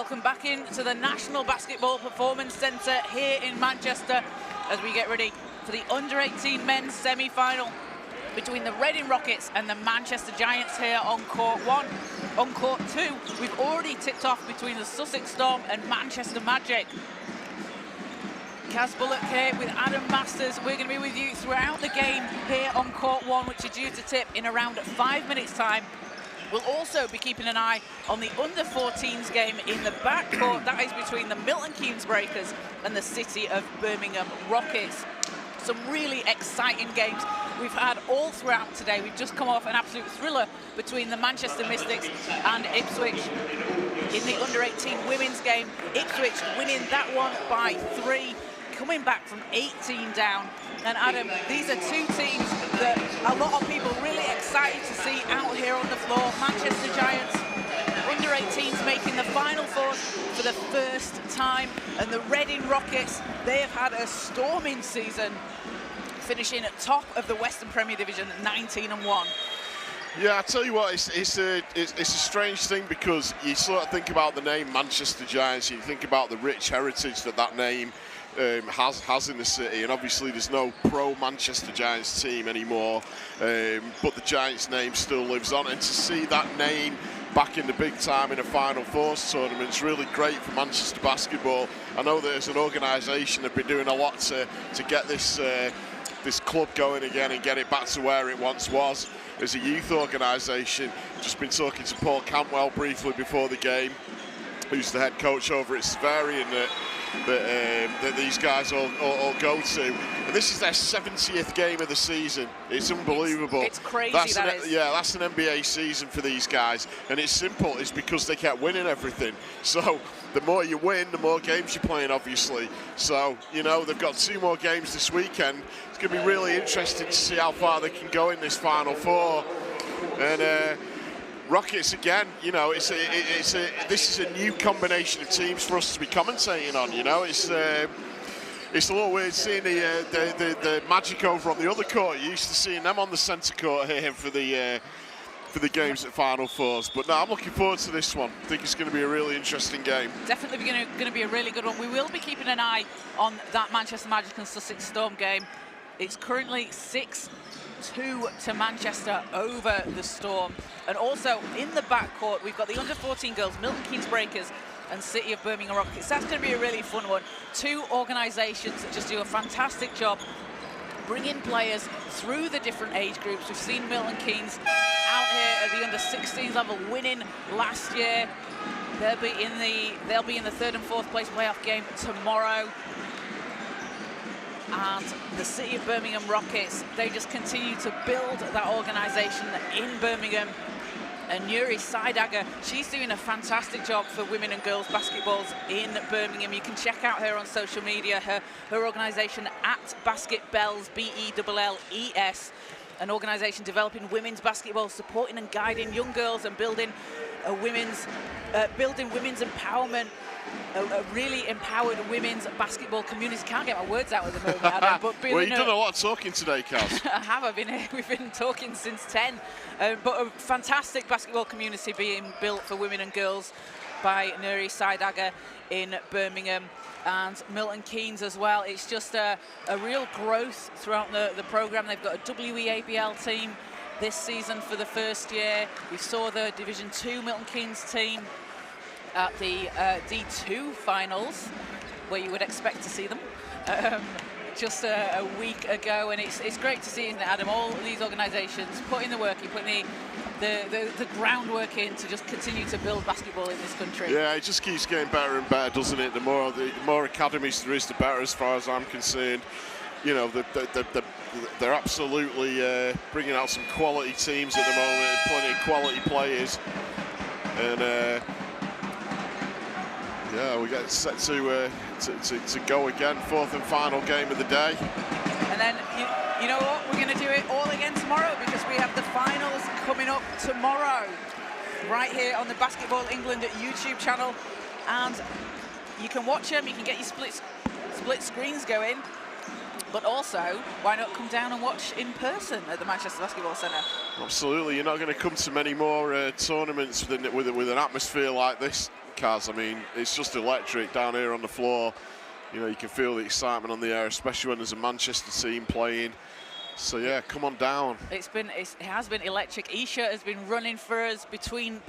Welcome back into the National Basketball Performance Centre here in Manchester as we get ready for the under-18 men's semi-final between the Reading Rockets and the Manchester Giants here on court 1. On court 2, we've already tipped off between the Sussex Storm and Manchester Magic. Kaz Bullock here with Adam Masters. We're going to be with you throughout the game here on court 1, which is due to tip in around 5 minutes' time. We'll also be keeping an eye on the under-14s game in the backcourt. That is between the Milton Keynes Breakers and the City of Birmingham Rockets. Some really exciting games we've had all throughout today. We've just come off an absolute thriller between the Manchester Mystics and Ipswich. In the under-18 women's game, Ipswich winning that one by 3, coming back from 18 down. And Adam, these are two teams that a lot of people really excited to see out here on the floor. Manchester Giants, under-18s making the Final Four for the first time. And the Reading Rockets, they have had a storming season, finishing at top of the Western Premier Division at 19-1. Yeah, I tell you what, it's a strange thing because you sort of think about the name Manchester Giants, you think about the rich heritage that name has in the city, and obviously there's no pro-Manchester Giants team anymore, but the Giants name still lives on, and to see that name back in the big time in a Final Four tournament is really great for Manchester basketball. I know that as an organisation they've been doing a lot to get this club going again and get it back to where it once was as a youth organisation. Just been talking to Paul Cantwell briefly before the game, who's the head coach over at Severian, that these guys all go to. And this is their 70th game of the season. It's unbelievable. It's crazy, Yeah, that's an NBA season for these guys. And it's simple. It's because they kept winning everything. So the more you win, the more games you're playing, obviously. So, you know, they've got 2 more games this weekend. It's going to be really interesting to see how far they can go in this Final Four. And Rockets again, you know, this is a new combination of teams for us to be commentating on. You know, it's a little weird seeing the Magic over on the other court. You're used to seeing them on the centre court here for the games at Final Fours. But no, I'm looking forward to this one. I think it's going to be a really interesting game. Definitely going to be a really good one. We will be keeping an eye on that Manchester Magic and Sussex Storm game. It's currently 6-2 to Manchester over the Storm. And also in the backcourt, we've got the under-14 girls, Milton Keynes Breakers and City of Birmingham Rockets. That's going to be a really fun one. 2 organisations that just do a fantastic job bringing players through the different age groups. We've seen Milton Keynes out here at the under-16s level, winning last year. They'll be in the 3rd and 4th place playoff game tomorrow. And the City of Birmingham Rockets, they just continue to build that organisation in Birmingham. And Nuri Saidagher, she's doing a fantastic job for women and girls basketballs in Birmingham. You can check out her on social media, her organisation at Basket Bells, BELLES, an organisation developing women's basketball, supporting and guiding young girls and building women's empowerment. A really empowered women's basketball community. Can't get my words out at the moment, Adam, but well, you've done a lot of talking today, Kaz. I have. We've been talking since 10. But a fantastic basketball community being built for women and girls by Nuri Saidagher in Birmingham and Milton Keynes as well. It's just a real growth throughout the programme. They've got a WEABL team this season for the first year. We saw the Division 2 Milton Keynes team at the D2 finals, where you would expect to see them just a week ago. And it's great to see, isn't it, Adam, all these organisations putting the work in, putting the groundwork in to just continue to build basketball in this country. Yeah, it just keeps getting better and better, doesn't it? The more academies there is, the better, as far as I'm concerned. You know, they're absolutely bringing out some quality teams at the moment, plenty of quality players. And yeah, we get set to go again, 4th and final game of the day. And then, you know what, we're going to do it all again tomorrow, because we have the finals coming up tomorrow, right here on the Basketball England YouTube channel. And you can watch them, you can get your split screens going. But also, why not come down and watch in person at the Manchester Basketball Centre? Absolutely, you're not going to come to many more tournaments with an atmosphere like this Kaz. I mean, it's just electric down here on the floor. You know, you can feel the excitement on the air, especially when there's a Manchester team playing. So yeah, come on down. It has been electric. Isha has been running for us between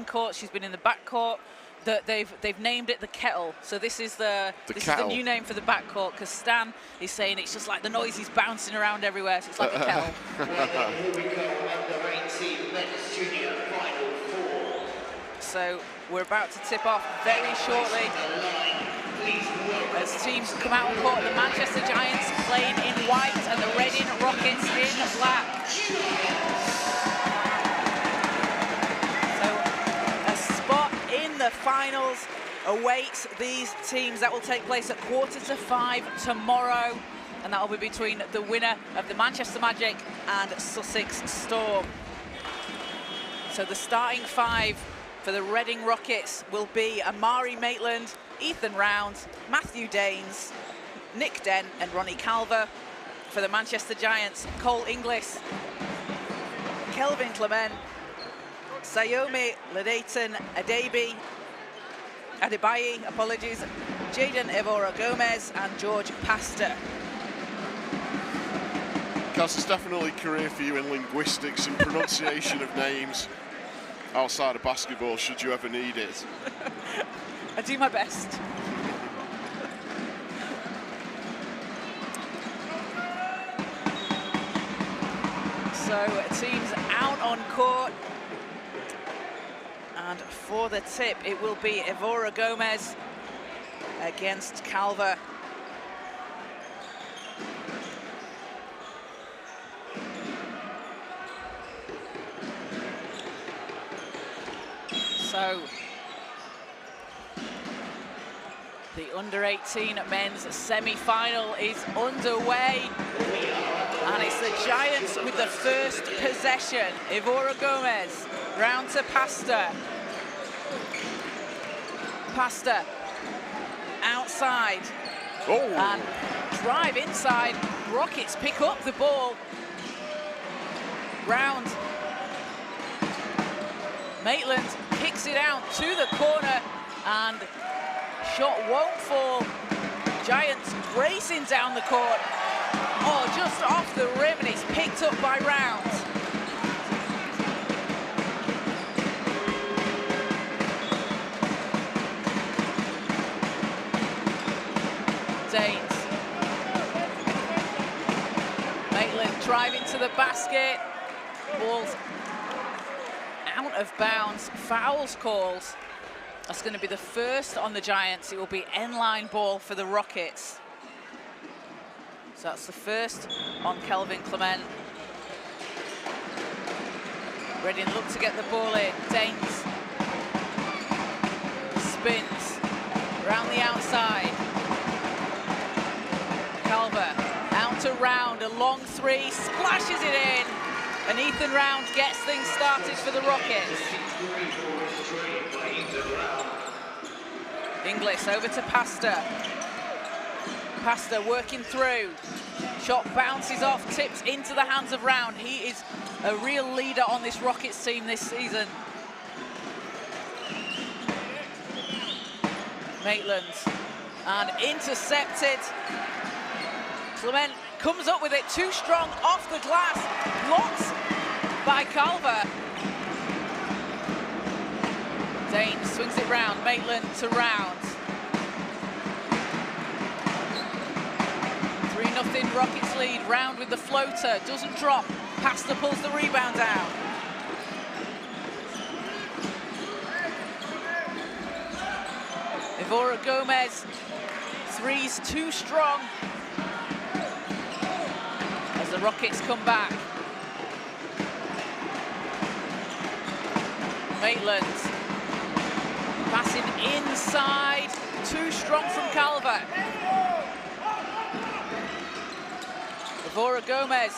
courts. She's been in the back court. They've named it the kettle. So this is the new name for the back court, because Stan is saying it's just like the noise is bouncing around everywhere. So it's like a kettle. Here we go, under 18 men's junior final 4. So we're about to tip off very shortly. As teams come out on court, the Manchester Giants playing in white and the Reading Rockets in black. So a spot in the finals awaits these teams. That will take place at 4:45 tomorrow, and that will be between the winner of the Manchester Magic and Sussex Storm. So the starting 5 for the Reading Rockets will be Amari Maitland, Ethan Round, Matthew Daines, Nick Dent and Ronnie Calver. For the Manchester Giants, Cole Inglis, Kelvin Clement, Sayomi Ladayton Adebayi, Jaden Evora Gomez and George Pasta. Kaz, it's definitely a career for you in linguistics and pronunciation of names outside of basketball, should you ever need it. I do my best. So teams out on court, and for the tip it will be Evora Gomez against Calver. So the under-18 men's semi-final is underway, and it's the Giants with the first possession. Evora Gomez, round to Pasta. Pasta outside, and drive inside. Rockets pick up the ball. Round. Maitland kicks it out to the corner, and shot won't fall. Giants racing down the court. Oh, just off the rim, and it's picked up by Round. Daines. Maitland driving to the basket. Ball's out of bounds. Fouls calls. That's going to be the first on the Giants. It will be end-line ball for the Rockets. So that's the first on Kelvin Clement. Reading look to get the ball in. Daines spins around the outside. Calver out to Round, a long three, splashes it in, and Ethan Round gets things started for the Rockets. Inglis over to Pasta. Pasta working through. Shot bounces off, tips into the hands of Round. He is a real leader on this Rockets team this season. Maitland, and intercepted. Clement comes up with it, too strong, off the glass, blocked by Calver. Daines swings it round, Maitland to Round. 3-0 Rockets lead. Round with the floater, doesn't drop. Pasta pulls the rebound out. Evora Gomez, three's too strong as the Rockets come back. Maitland passing inside, too strong from Calver. Evora Gomez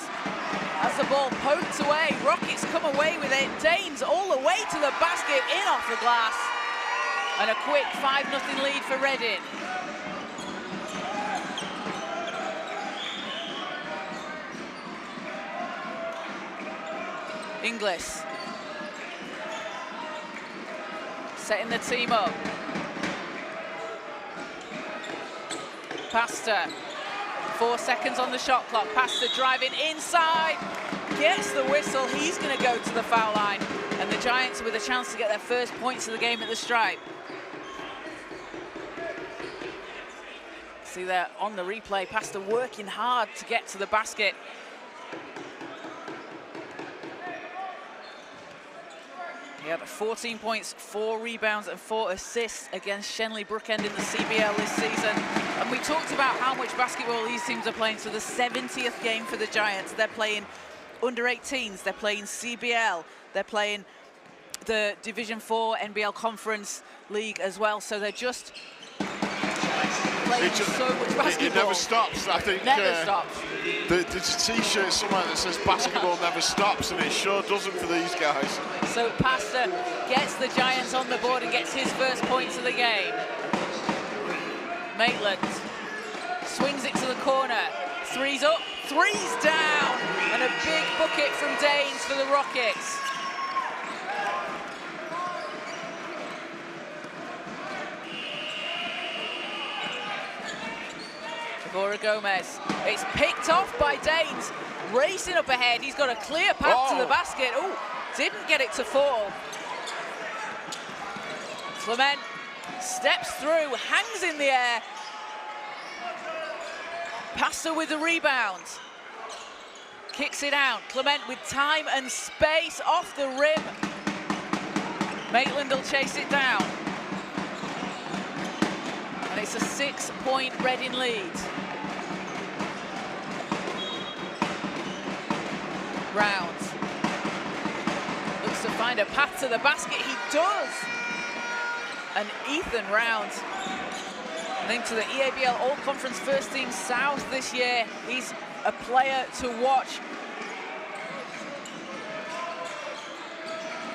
has the ball poked away. Rockets come away with it. Daines all the way to the basket, in off the glass. And a quick 5-0 lead for Reading. Inglis setting the team up. Pasta. 4 seconds on the shot clock. Pasta driving inside. Gets the whistle. He's going to go to the foul line. And the Giants with a chance to get their first points of the game at the stripe. See there on the replay, Pasta working hard to get to the basket. He had 14 points, 4 rebounds and 4 assists against Shenley Brookend in the CBL this season. And we talked about how much basketball these teams are playing. So the 70th game for the Giants. They're playing under 18s, they're playing CBL, they're playing the Division 4 NBL Conference League as well. So they're just playing so much basketball. It never stops, I think. Never stops. There's a t-shirt somewhere that says basketball never stops, and it sure doesn't for these guys. So Pasta gets the Giants on the board and gets his first points of the game. Maitland swings it to the corner. Three's up, three's down, and a big bucket from Daines for the Rockets. Bora Gomez. It's picked off by Daines. Racing up ahead. He's got a clear path to the basket. Oh, didn't get it to fall. Clement steps through, hangs in the air. Pasta with the rebound. Kicks it out. Clement with time and space off the rim. Maitland will chase it down. And it's a 6-point Reading lead. Rounds looks to find a path to the basket. He does. And Ethan Rounds, named to the EABL All-Conference First Team South this year. He's a player to watch.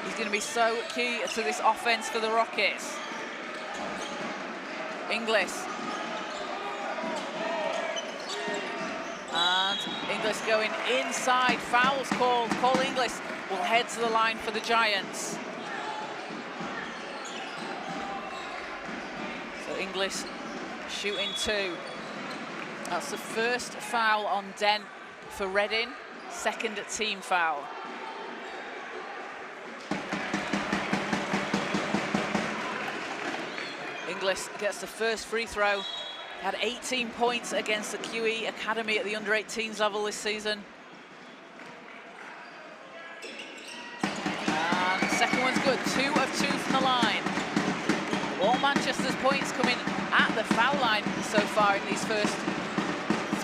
He's going to be so key to this offense for the Rockets. Inglis. And Inglis going inside. Fouls called. Cole Inglis will head to the line for the Giants. So Inglis shooting 2. That's the first foul on Dent for Reading. Second team foul. Inglis gets the first free throw. Had 18 points against the QE Academy at the under-18s level this season. And second one's good, 2 of 2 from the line. All Manchester's points coming at the foul line so far in these first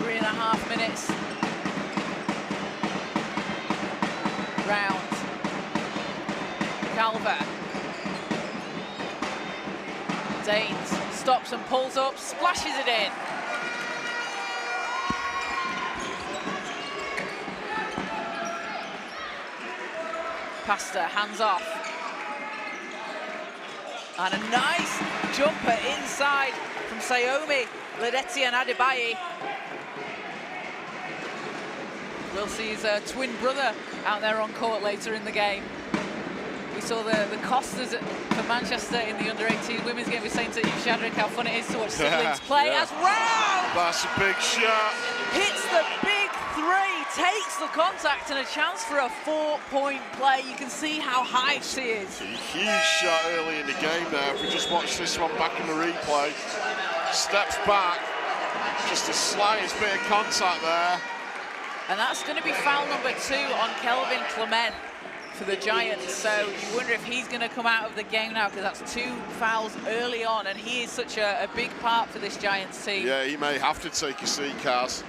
3.5 minutes. Round. Calver. Daines stops and pulls up, splashes it in. Pasta, hands off. And a nice jumper inside from Sayomi, Ledetti and Adebayi. We'll see his twin brother out there on court later in the game. We saw the Costas for Manchester in the under-18 women's game. We're saying to you, Shadrick, how fun it is to watch siblings play as Round. That's a big shot. Hits the big 3, takes the contact, and a chance for a 4-point play. You can see how high she is. A huge shot early in the game there. If we just watch this one back in the replay. Steps back, just the slightest bit of contact there. And that's going to be foul number 2 on Kelvin Clement for the Giants, so you wonder if he's going to come out of the game now, because that's 2 fouls early on, and he is such a big part for this Giants team. Yeah, he may have to take a seat, Kaz.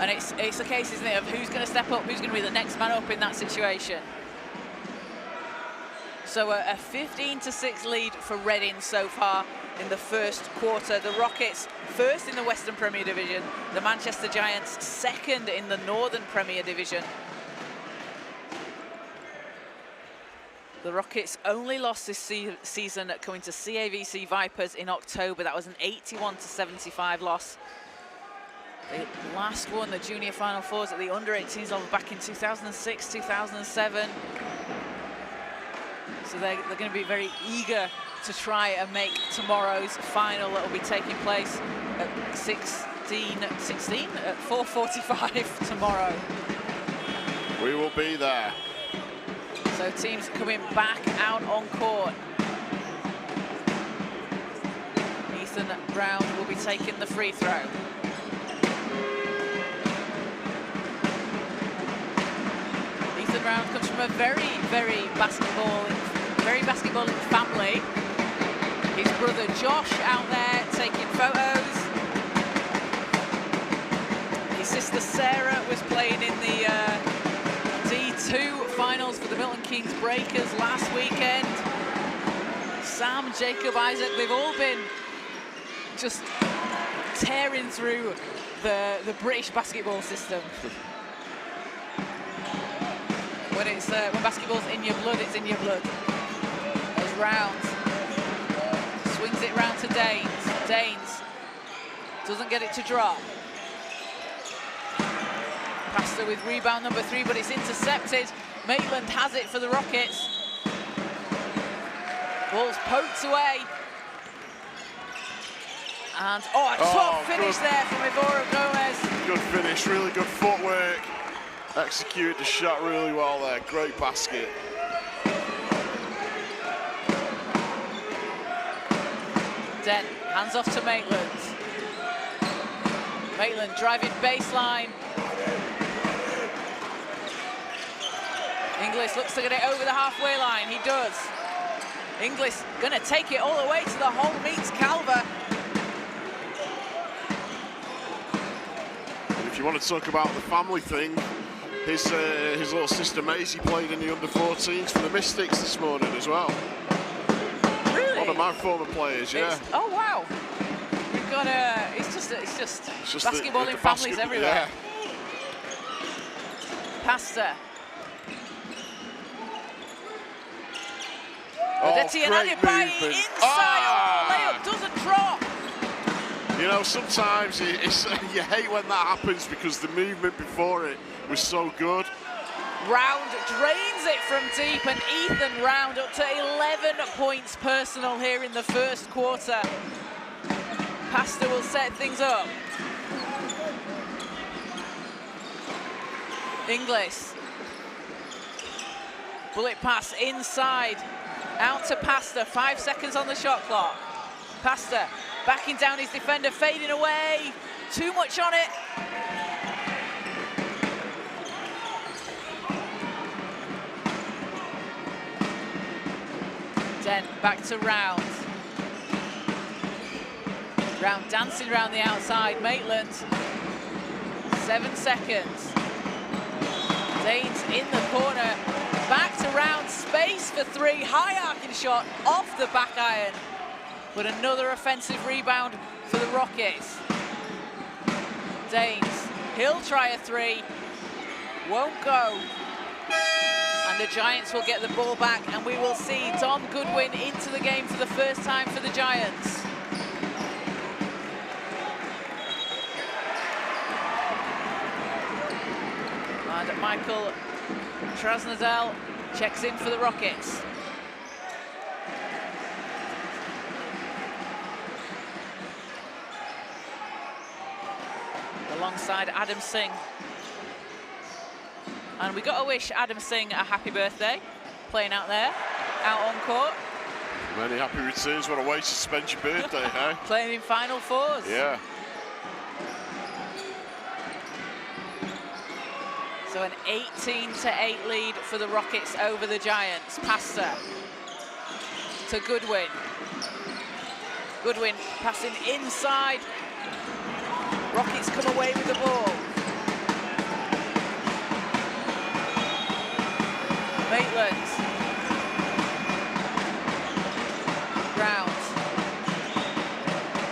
And it's a case, isn't it, of who's going to step up, who's going to be the next man up in that situation. So a 15-6 lead for Reading so far in the first quarter. The Rockets first in the Western Premier Division, the Manchester Giants second in the Northern Premier Division. The Rockets only lost this season coming to CAVC Vipers in October. That was an 81-75 loss. They last won the Junior Final Fours at the under-18s level back in 2006, 2007. So they're going to be very eager to try and make tomorrow's final that will be taking place at 16 at 4:45 tomorrow. We will be there. So teams coming back out on court. Ethan Brown will be taking the free throw. Ethan Brown comes from a very basketballing family. His brother Josh out there taking photos. His sister Sarah was playing in the D2 finals for the Milton Keynes Breakers last weekend. Sam, Jacob, Isaac, they've all been just tearing through the British basketball system. When basketball's in your blood, it's in your blood. There's Rounds. Swings it round to Daines. Daines doesn't get it to drop. Pastor with rebound number 3, but it's intercepted. Maitland has it for the Rockets. Ball's poked away. And, a tough finish there from Ivora Gomez. Good finish, really good footwork. Executed the shot really well there. Great basket. Den, hands off to Maitland. Maitland driving baseline. Inglis looks to get it over the halfway line. He does. Inglis gonna take it all the way to the hole, meets Calver. And if you want to talk about the family thing, his little sister Maisie played in the under-14s for the Mystics this morning as well. Really? One of my former players, yeah. Oh wow. We've got it's just basketballing families everywhere. Yeah. Pastor. Great movement. Inside, layup doesn't drop. You know, sometimes you hate when that happens because the movement before it was so good. Round drains it from deep, and Ethan Round up to 11 points personal here in the first quarter. Pastor will set things up. Inglis. Bullet pass inside. Out to Pastor, 5 seconds on the shot clock. Pastor backing down his defender, fading away. Too much on it. Den back to Round. Round dancing around the outside. Maitland, 7 seconds. Daines in the corner. Back to Round, space for 3, high arcing shot off the back iron. But another offensive rebound for the Rockets. Daines, he'll try a 3, won't go. And the Giants will get the ball back, and we will see Dom Goodwin into the game for the first time for the Giants. And Michael Trasnadel checks in for the Rockets. Alongside Adam Singh. And we got to wish Adam Singh a happy birthday, playing out there, out on court. Many happy returns, what a way to spend your birthday, huh? Playing in Final Fours. Yeah. So an 18-8 lead for the Rockets over the Giants. Pastor to Goodwin. Goodwin passing inside. Rockets come away with the ball. Maitland. Round.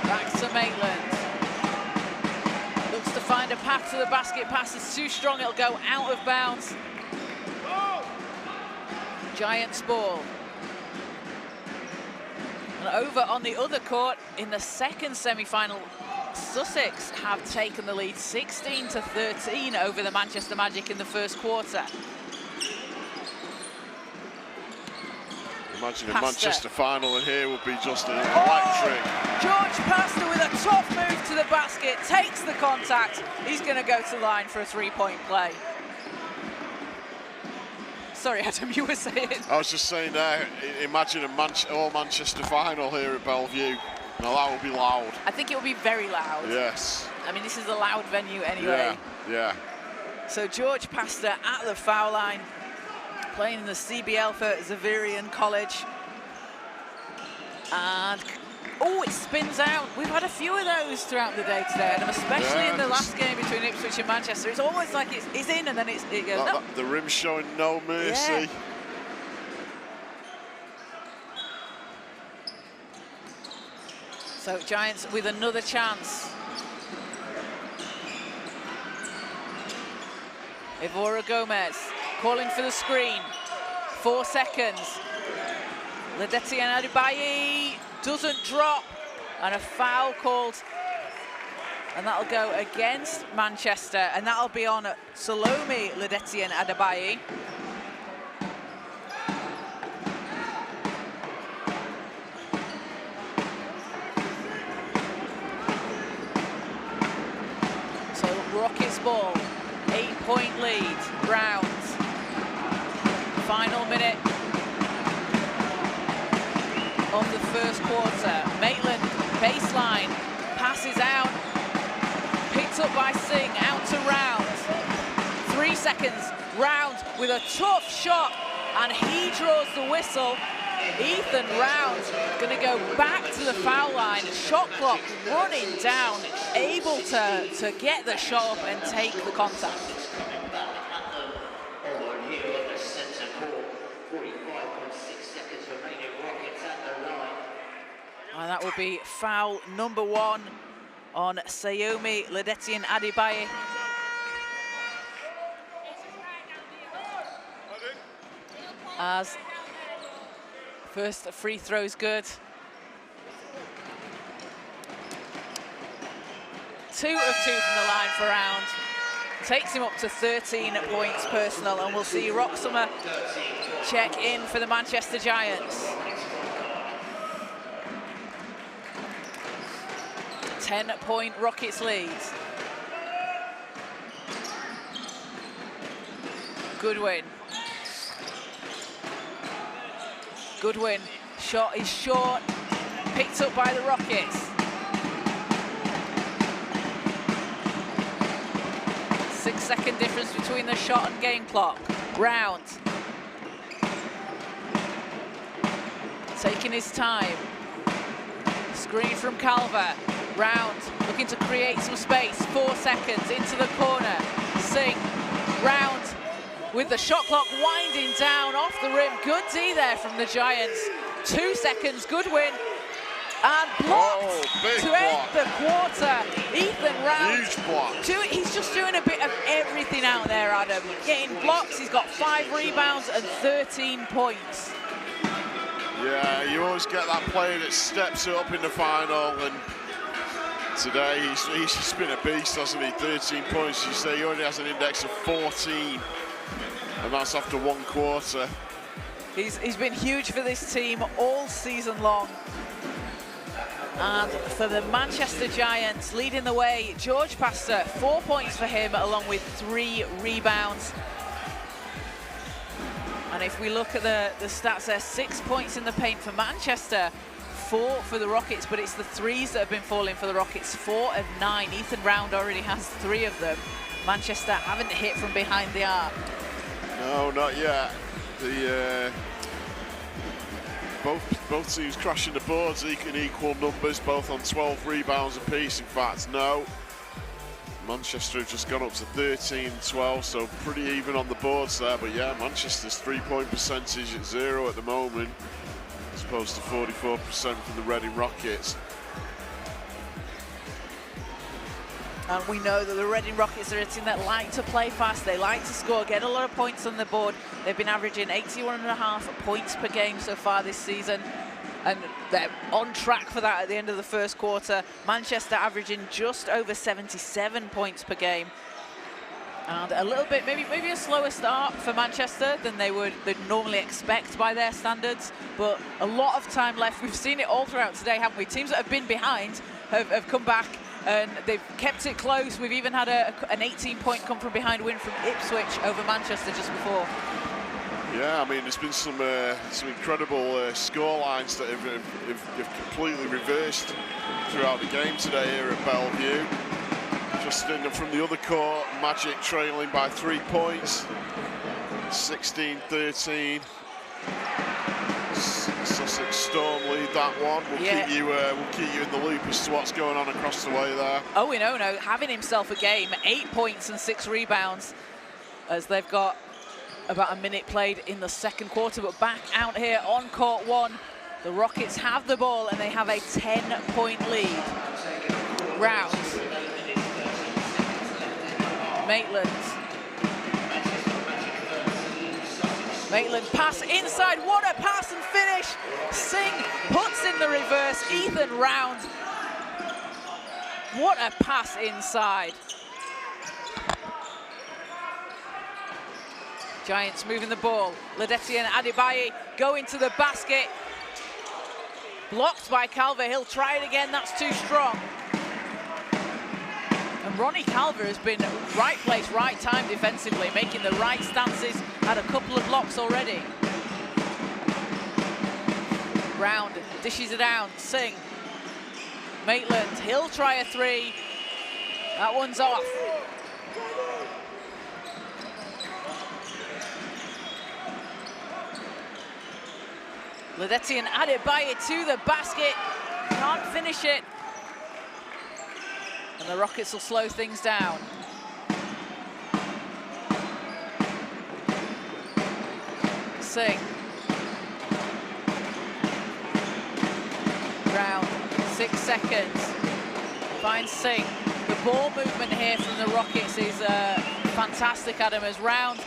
Back to Maitland. Looks to find a path to the basket. Pass is too strong, it'll go out of bounds. Giants ball. And over on the other court, in the second semi-final, Sussex have taken the lead 16-13 over the Manchester Magic in the first quarter. Imagine a Pasta. Manchester final in here would be just an electric. George Pasta with a tough move to the basket, takes the contact. He's going to go to the line for a three-point play. Sorry, Adam, you were saying. I was just saying there, imagine a all Manchester final here at Bellevue. Now that would be loud. I think it will be very loud. Yes. I mean, this is a loud venue anyway. Yeah. So George Pasta at the foul line, playing in the CBL for Xaverian College. And, oh, it spins out. We've had a few of those throughout the day today, and especially in the last game between Ipswich and Manchester. It's almost like it's in and then it goes, no. The rim showing no mercy. Yeah. So Giants with another chance. Evora Gomez calling for the screen. 4 seconds. Ledetienne Adebayi doesn't drop. And a foul called. And that'll go against Manchester. And that'll be on Salome Ledetienne Adebayi. Rockets ball, 8-point lead, Browns. Final minute of the first quarter. Maitland, baseline, passes out, picked up by Singh, out to Round. 3 seconds, Round with a tough shot, and he draws the whistle. Ethan Round going to go back to the foul line, shot clock running down, able to get the shot up and take the contact. And that will be foul number 1 on Salome Ledetienne Adebayi. As first free throw's good. 2 of 2 from the line for Round. Takes him up to 13 points personal, and we'll see Roxham check in for the Manchester Giants. 10-point Rockets lead. Goodwin. Goodwin, shot is short, picked up by the Rockets. 6-second difference between the shot and game clock. Round. Taking his time. Screen from Calver. Round, looking to create some space. 4 seconds into the corner. Singh, Round. With the shot clock winding down off the rim. Good D there from the Giants. 2 seconds, Goodwin. And blocked to end the quarter. Ethan Round. Huge block. He's just doing a bit of everything out there, Adam. Getting blocks, he's got 5 rebounds and 13 points. Yeah, you always get that player that steps up in the final, and today he's just been a beast, hasn't he? 13 points, you say. He already has an index of 14. And that's after 1 quarter. He's been huge for this team all season long. And for the Manchester Giants, leading the way, George Pasta, 4 points for him, along with 3 rebounds. And if we look at the stats there, 6 points in the paint for Manchester, 4 for the Rockets, but it's the threes that have been falling for the Rockets, 4 of 9. Ethan Round already has 3 of them. Manchester haven't hit from behind the arc. No, not yet. Both teams crashing the boards in equal numbers, both on 12 rebounds apiece. In fact, no. Manchester have just gone up to 13-12, so pretty even on the boards there. But yeah, Manchester's 3-point percentage at 0 at the moment, as opposed to 44% from the Reading Rockets. And we know that the Reading Rockets are a team that like to play fast, they like to score, get a lot of points on the board. They've been averaging 81.5 points per game so far this season, and they're on track for that at the end of the first quarter. Manchester averaging just over 77 points per game. And a little bit, maybe a slower start for Manchester than they'd normally expect by their standards, but a lot of time left. We've seen it all throughout today, haven't we? Teams that have been behind have come back and they've kept it close. We've even had an 18-point come from behind win from Ipswich over Manchester just before. Yeah, I mean, there's been some incredible score lines that have completely reversed throughout the game today here at Bellevue. Just in from the other court, Magic trailing by 3 points, 16-13. Sussex Storm lead that one. We'll keep you in the loop as to what's going on across the way there. Owen Ono having himself a game, 8 points and 6 rebounds, as they've got about a minute played in the second quarter. But back out here on court one, the Rockets have the ball and they have a 10-point lead. Round. Maitland pass inside, what a pass and finish. Singh puts in the reverse, Ethan Round. What a pass inside. Giants moving the ball. Ledeti and Adebayo go into the basket. Blocked by Calver, he'll try it again, that's too strong. And Ronnie Calver has been right place, right time defensively, making the right stances, had a couple of blocks already. Round dishes it down, Singh. Maitland, he'll try a three. That one's off. Ledeti and Adebayo to the basket, can't finish it. And the Rockets will slow things down. Singh. Round, 6 seconds. Finds Singh. The ball movement here from the Rockets is fantastic, Adam, as Round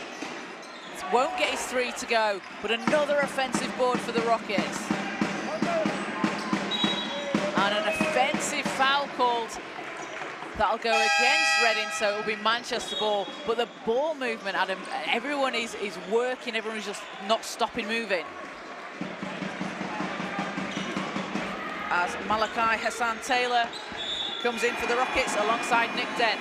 won't get his three to go, but another offensive board for the Rockets. And an offensive foul called. That'll go against Reading, so it'll be Manchester ball. But the ball movement, Adam, everyone is working, everyone's just not stopping moving. As Malachi Hassan-Taylor comes in for the Rockets alongside Nick Dent.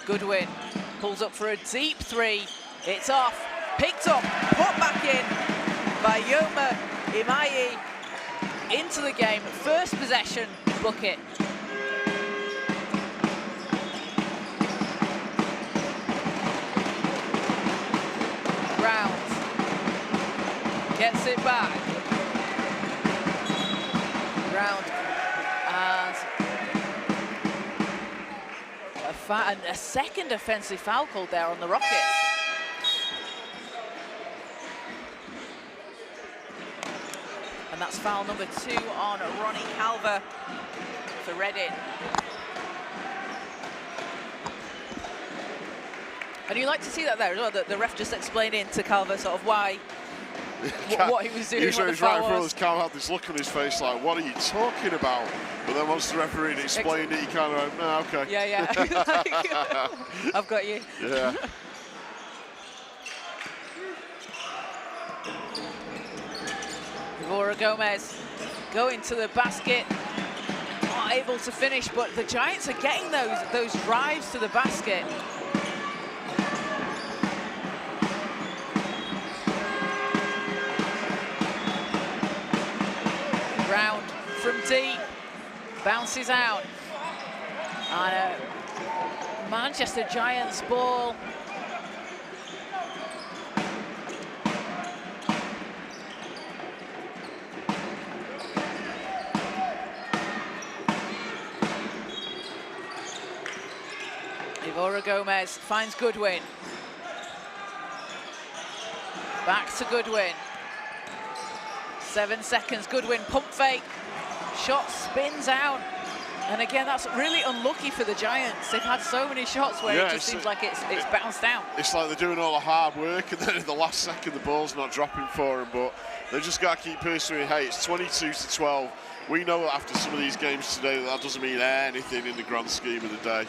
Goodwin pulls up for a deep three. It's off. Picked up, put back in by Yoma Imayi into the game. First possession bucket. Round gets it back. Round and a second offensive foul called there on the Rockets. And that's foul number 2 on Ronnie Calver for Reading. And you like to see that there as well, the ref just explaining to Calver sort of why, what he was doing, usually what the foul right in front of was. us, Cal had this look on his face like, what are you talking about? But then once the referee explained it, he kind of went, no, okay. Yeah. I've got you. Yeah. Laura Gomez going to the basket, not able to finish, but the Giants are getting those drives to the basket. Round from deep, bounces out. And Manchester Giants ball. Ivora Gomez finds Goodwin. Back to Goodwin. 7 seconds, Goodwin pump fake. Shot spins out. And again, that's really unlucky for the Giants. They've had so many shots where it just seems like it's bounced out. It's like they're doing all the hard work, and then in the last second, the ball's not dropping for them. But they've just got to keep pursuing. Hey, it's 22-12. We know after some of these games today that doesn't mean anything in the grand scheme of the day.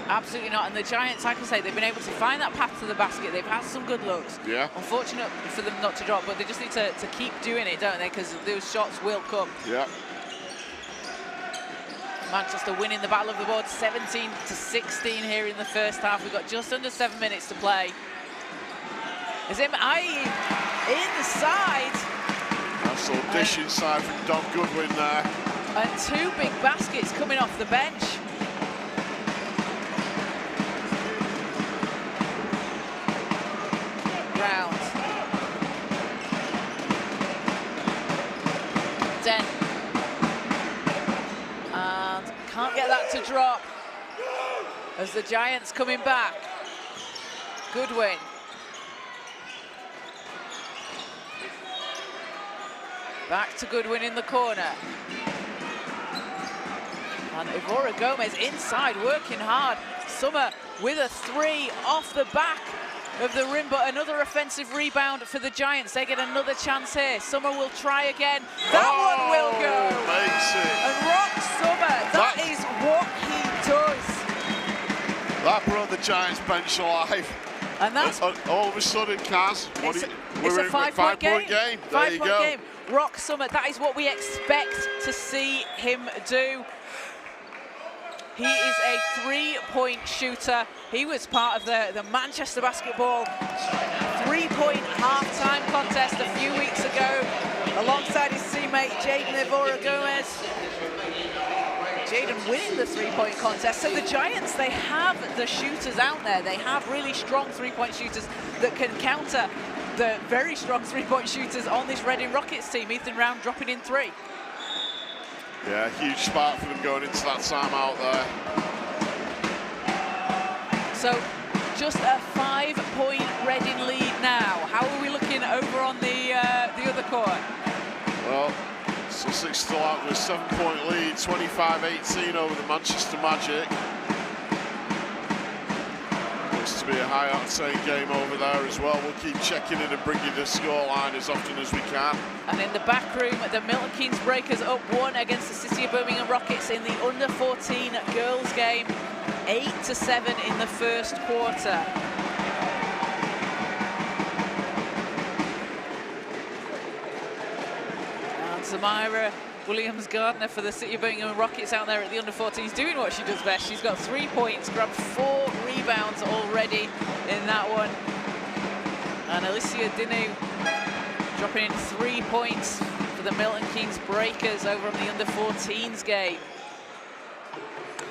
Absolutely not. And the Giants, like I say, they've been able to find that path to the basket. They've had some good looks. Yeah. Unfortunate for them not to drop, but they just need to keep doing it, don't they? Because those shots will come. Yeah. Manchester winning the battle of the board 17-16 here in the first half. We've got just under 7 minutes to play. Is it inside? Nice little dish inside from Don Goodwin there. And 2 big baskets coming off the bench. Round. Dent. And can't get that to drop. As the Giants coming back. Goodwin. Back to Goodwin in the corner. And Evora Gomez inside, working hard. Summer with a 3 off the back of the rim, but another offensive rebound for the Giants. They get another chance here. Summer will try again. That one will go. Makes it. And Rock Summer, that is what he does. That brought the Giants bench alive. And that's all of a sudden, Kaz. It's a 5-point game. There you go. Game. Rock Summer, that is what we expect to see him do. He is a 3-point shooter. He was part of the Manchester basketball 3-point halftime contest a few weeks ago, alongside his teammate Jaden Evora Gomez. Jaden winning the 3-point contest. So the Giants, they have the shooters out there. They have really strong 3-point shooters that can counter the very strong 3-point shooters on this Reading Rockets team. Ethan Round dropping in 3. Yeah, huge spark for them going into that timeout there. So just a 5-point Reading lead now. How are we looking over on the other court? Well, Sussex still out with a 7-point lead, 25-18 over the Manchester Magic. Looks to be a high octane game over there as well. We'll keep checking in and bringing the scoreline as often as we can. And in the back room, the Milton Keynes Breakers up 1 against the City of Birmingham Rockets in the under-14 girls game, 8-7 in the first quarter. And Samira Williams-Gardner for the City of Birmingham Rockets out there at the under-14s doing what she does best. She's got 3 points, grabbed 4 rebounds already in that one. And Alicia Dinu dropping in 3 points for the Milton Keynes Breakers over on the under-14s game.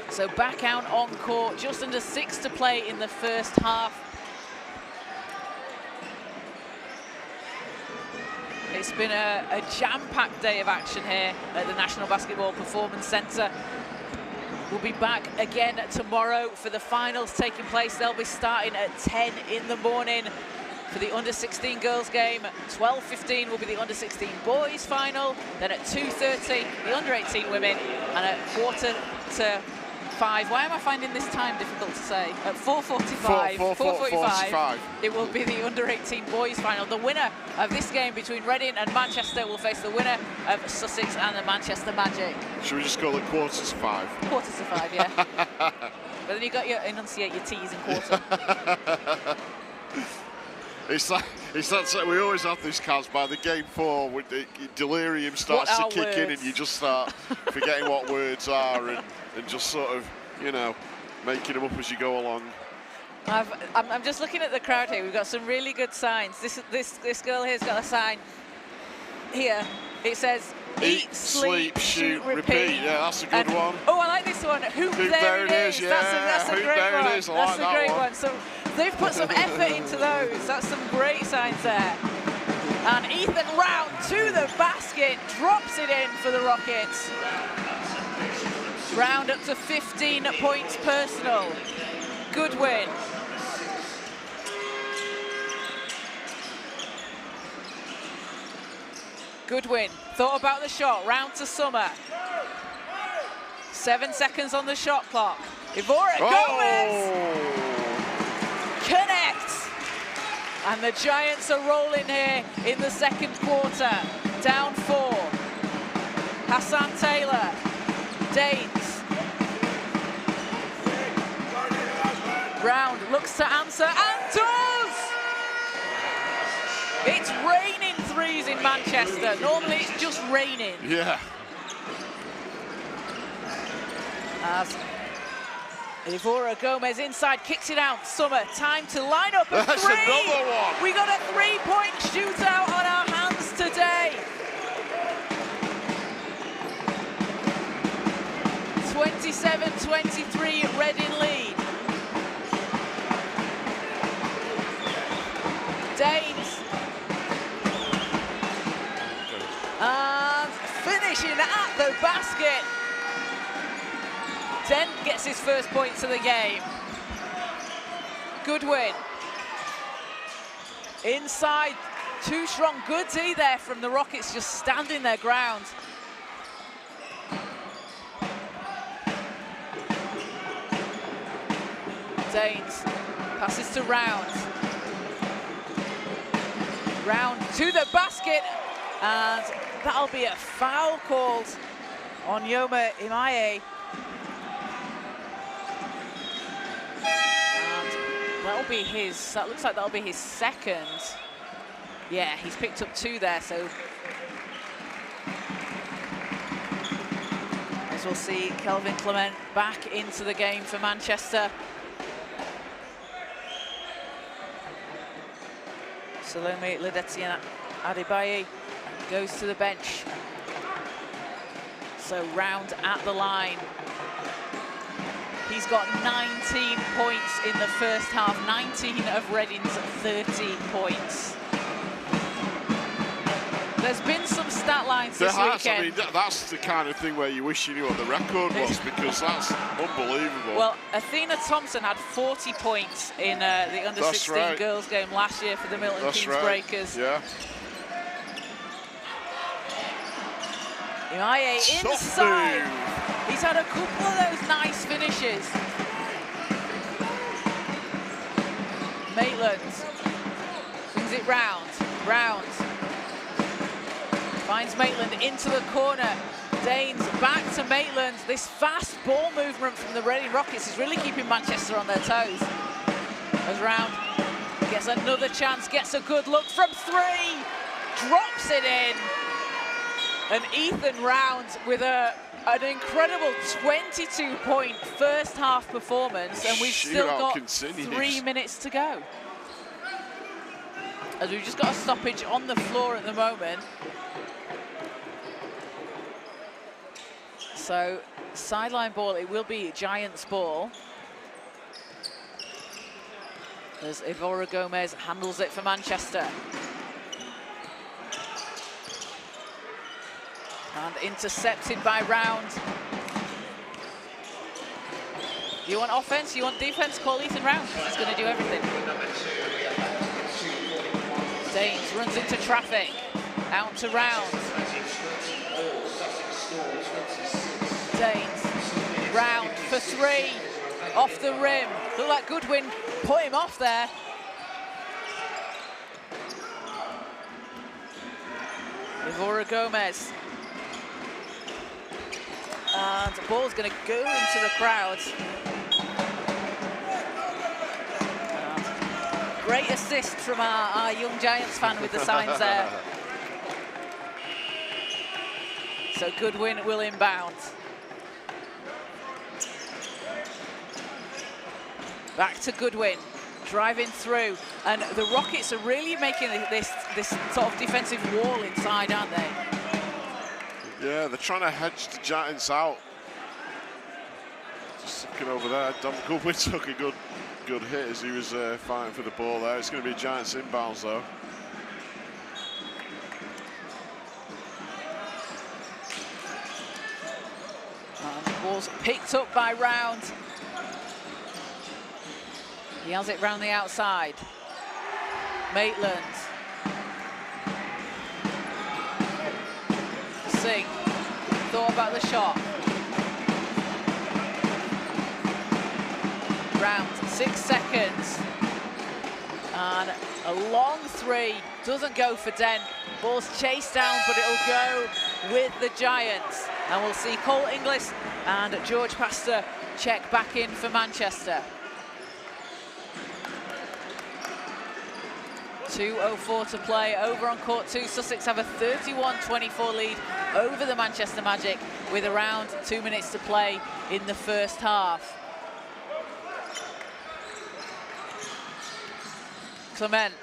So back out on court, just under 6 to play in the first half. It's been a jam-packed day of action here at the National Basketball Performance Centre. We'll be back again tomorrow for the finals taking place. They'll be starting at 10 in the morning for the under-16 girls game. 12:15 will be the under-16 boys final. Then at 2:30, the under-18 women. And at 4:45, why am I finding this time difficult to say? At 4:45, it will be the under-18 boys final. The winner of this game between Reading and Manchester will face the winner of Sussex and the Manchester Magic. Should we just call it 4:45? 4:45, yeah. But then you've got to enunciate your T's in quarter. It's that we always have this, Kaz, by the game 4, with delirium starts to kick in and you just start forgetting what words are and just sort of, you know, making them up as you go along. I'm just looking at the crowd here. We've got some really good signs. This girl here's got a sign here. It says, eat, sleep, shoot, repeat. Yeah, that's a good one. Oh, I like this one. Hoop, there it is. Yeah, that's a great there one. It is. I like that's a great one. So they've put some effort into those. That's some great signs there. And Ethan Round to the basket, drops it in for the Rockets. Round up to 15 points personal. Good win. Good win. Thought about the shot. Round to Summer. 7 seconds on the shot clock. Ivora Gomez connects. And the Giants are rolling here in the second quarter. Down 4. Hassan Taylor. Danes. Round looks to answer and does! It's raining threes in Manchester. Normally it's just raining. Yeah. As Ivora Gomez inside kicks it out. Summer, time to line up a That's three. another one. We got a 3-point shootout on our hands today. 27-23, Reading lead. Danes. And finishing at the basket. Dent gets his first points of the game. Goodwin. Inside, too strong. Good D there from the Rockets, just standing their ground. Danes passes to Round. Round to the basket, and that'll be a foul called on Yoma Imaye. And that'll be his, that looks like that'll be his second. Yeah, he's picked up 2 there, so as we'll see Kelvin Clement back into the game for Manchester. Salome Ledetian Adebaye goes to the bench. So Round at the line. He's got 19 points in the first half, 19 of Reading's 30 points. There's been some stat lines this weekend. I mean, that's the kind of thing where you wish you knew what the record was, because that's unbelievable. Well, Athena Thompson had 40 points in the under-16 girls game last year for the Milton Keynes Breakers. Yeah. Imaye inside. He's had a couple of those nice finishes. Maitland swings it round. Round finds Maitland into the corner. Danes back to Maitland. This fast ball movement from the Reading Rockets is really keeping Manchester on their toes. As Round gets another chance, gets a good look from 3, drops it in. And Ethan Round with an incredible 22-point first half performance, and we've still got 3 minutes to go. As we've just got a stoppage on the floor at the moment. So sideline ball, it will be Giants ball. As Ivora Gomez handles it for Manchester. And intercepted by Round. You want offense, you want defense, call Ethan Round. He's going to do everything. Danes runs into traffic. Out to Round. Danes. Round for 3. Off the rim. Looked like Goodwin put him off there. Ivora Gomez. And the ball's going to go into the crowd. Great assist from our young Giants fan with the signs there. So Goodwin will inbound. Back to Goodwin, driving through. And the Rockets are really making this sort of defensive wall inside, aren't they? Yeah, they're trying to hedge the Giants out. Just looking over there, Dom Goodwin took a good hit as he was fighting for the ball there. It's going to be Giants inbounds though. And the ball's picked up by Round. He has it round the outside. Maitland. Singh thought about the shot. Round, 6 seconds. And a long three, doesn't go for Dent. Ball's chased down, but it'll go with the Giants. And we'll see Cole Inglis and George Pasta check back in for Manchester. 2:04 to play over on court 2. Sussex have a 31-24 lead over the Manchester Magic with around 2 minutes to play in the first half. Clement.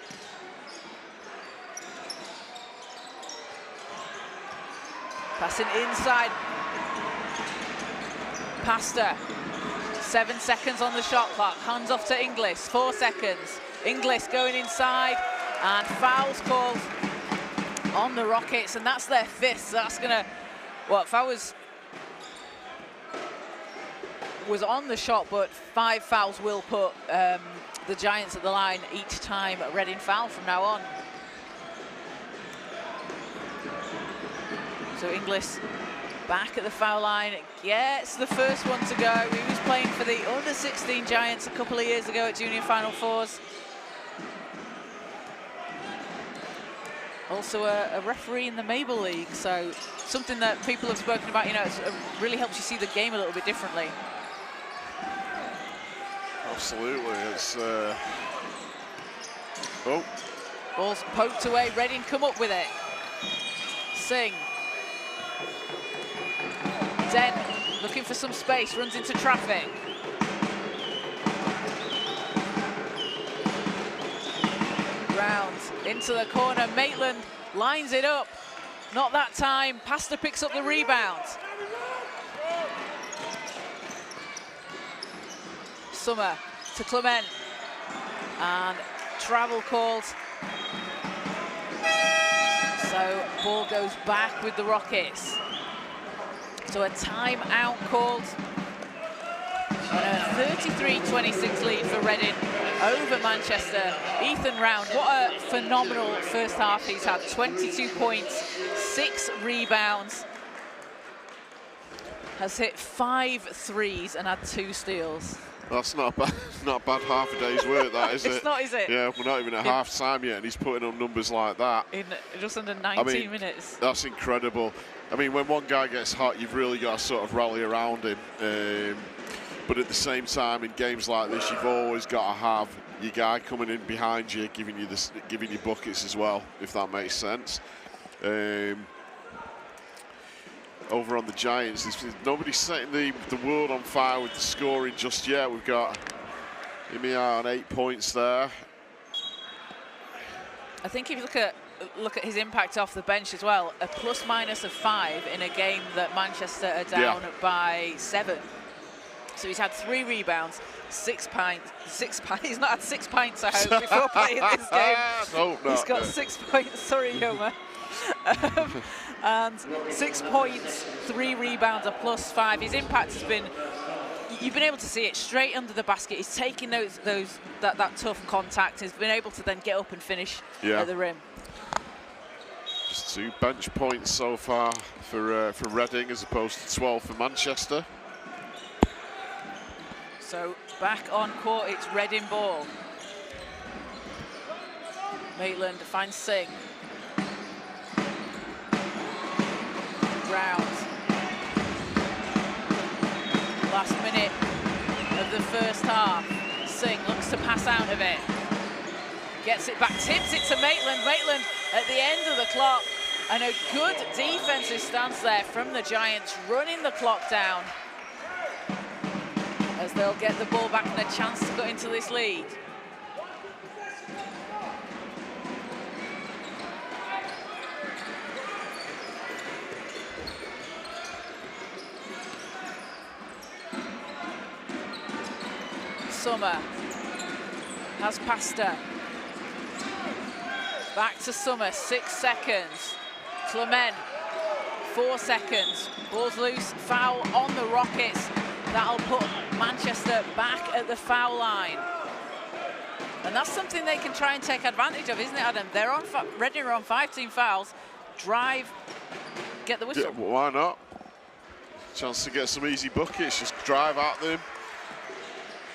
Passing inside. Pasta. 7 seconds on the shot clock. Hands off to Inglis. 4 seconds. Inglis going inside, and fouls called on the Rockets, and that's their 5th. So that's gonna, well, foul was on the shot, but 5 fouls will put the Giants at the line each time Reading foul from now on. So Inglis back at the foul line, gets the first one to go. He was playing for the under-16 Giants a couple of years ago at Junior Final Fours. Also a referee in the Mabel League, so something that people have spoken about, you know, it really helps you see the game a little bit differently. Absolutely, it's... Oh. Ball's poked away, Reading come up with it. Singh. Dent looking for some space, runs into traffic. Rounds into the corner, Maitland lines it up. Not that time, Pasta picks up the rebound. Summer to Clement. And travel called. So ball goes back with the Rockets. So a timeout called. And a 33-26 lead for Reading over Manchester. Ethan Round, what a phenomenal first half he's had. 22 points, 6 rebounds. Has hit 5 threes and had 2 steals. That's not bad, not bad half a day's work, that, is it? It's not, is it? Yeah, we're not even at half time yet, and he's putting up numbers like that. In just under 19 minutes. That's incredible. I mean, when one guy gets hot, you've really got to sort of rally around him. But at the same time, in games like this, you've always got to have your guy coming in behind you, giving you buckets as well, if that makes sense. Over on the Giants, nobody's setting the world on fire with the scoring just yet. We've got Imi on 8 points there. I think if you look at his impact off the bench as well, a plus-minus of 5 in a game that Manchester are down by 7. So he's had 3 rebounds, 6 pints. He's not had 6 pints, I hope, before playing this game. No, he's got 6 points. Sorry, Yoma. And 6 points, 3 rebounds, a +5. His impact has been, you've been able to see it straight under the basket. He's taking that tough contact. He's been able to then get up and finish at the rim. Just 2 bench points so far for Reading as opposed to 12 for Manchester. So back on court, it's Reading ball. Maitland finds Singh. Round. Last minute of the first half. Singh looks to pass out of it. Gets it back, tips it to Maitland. Maitland at the end of the clock. And a good defensive stance there from the Giants, running the clock down as they'll get the ball back and a chance to cut into this lead. Summer has Pasta. Back to Summer, 6 seconds. Clement, 4 seconds. Ball's loose, foul on the Rockets. That'll put Manchester back at the foul line. And that's something they can try and take advantage of, isn't it, Adam? They're on, Reading are on 5 team fouls. Drive, get the whistle. Yeah, why not? Chance to get some easy buckets, just drive at them.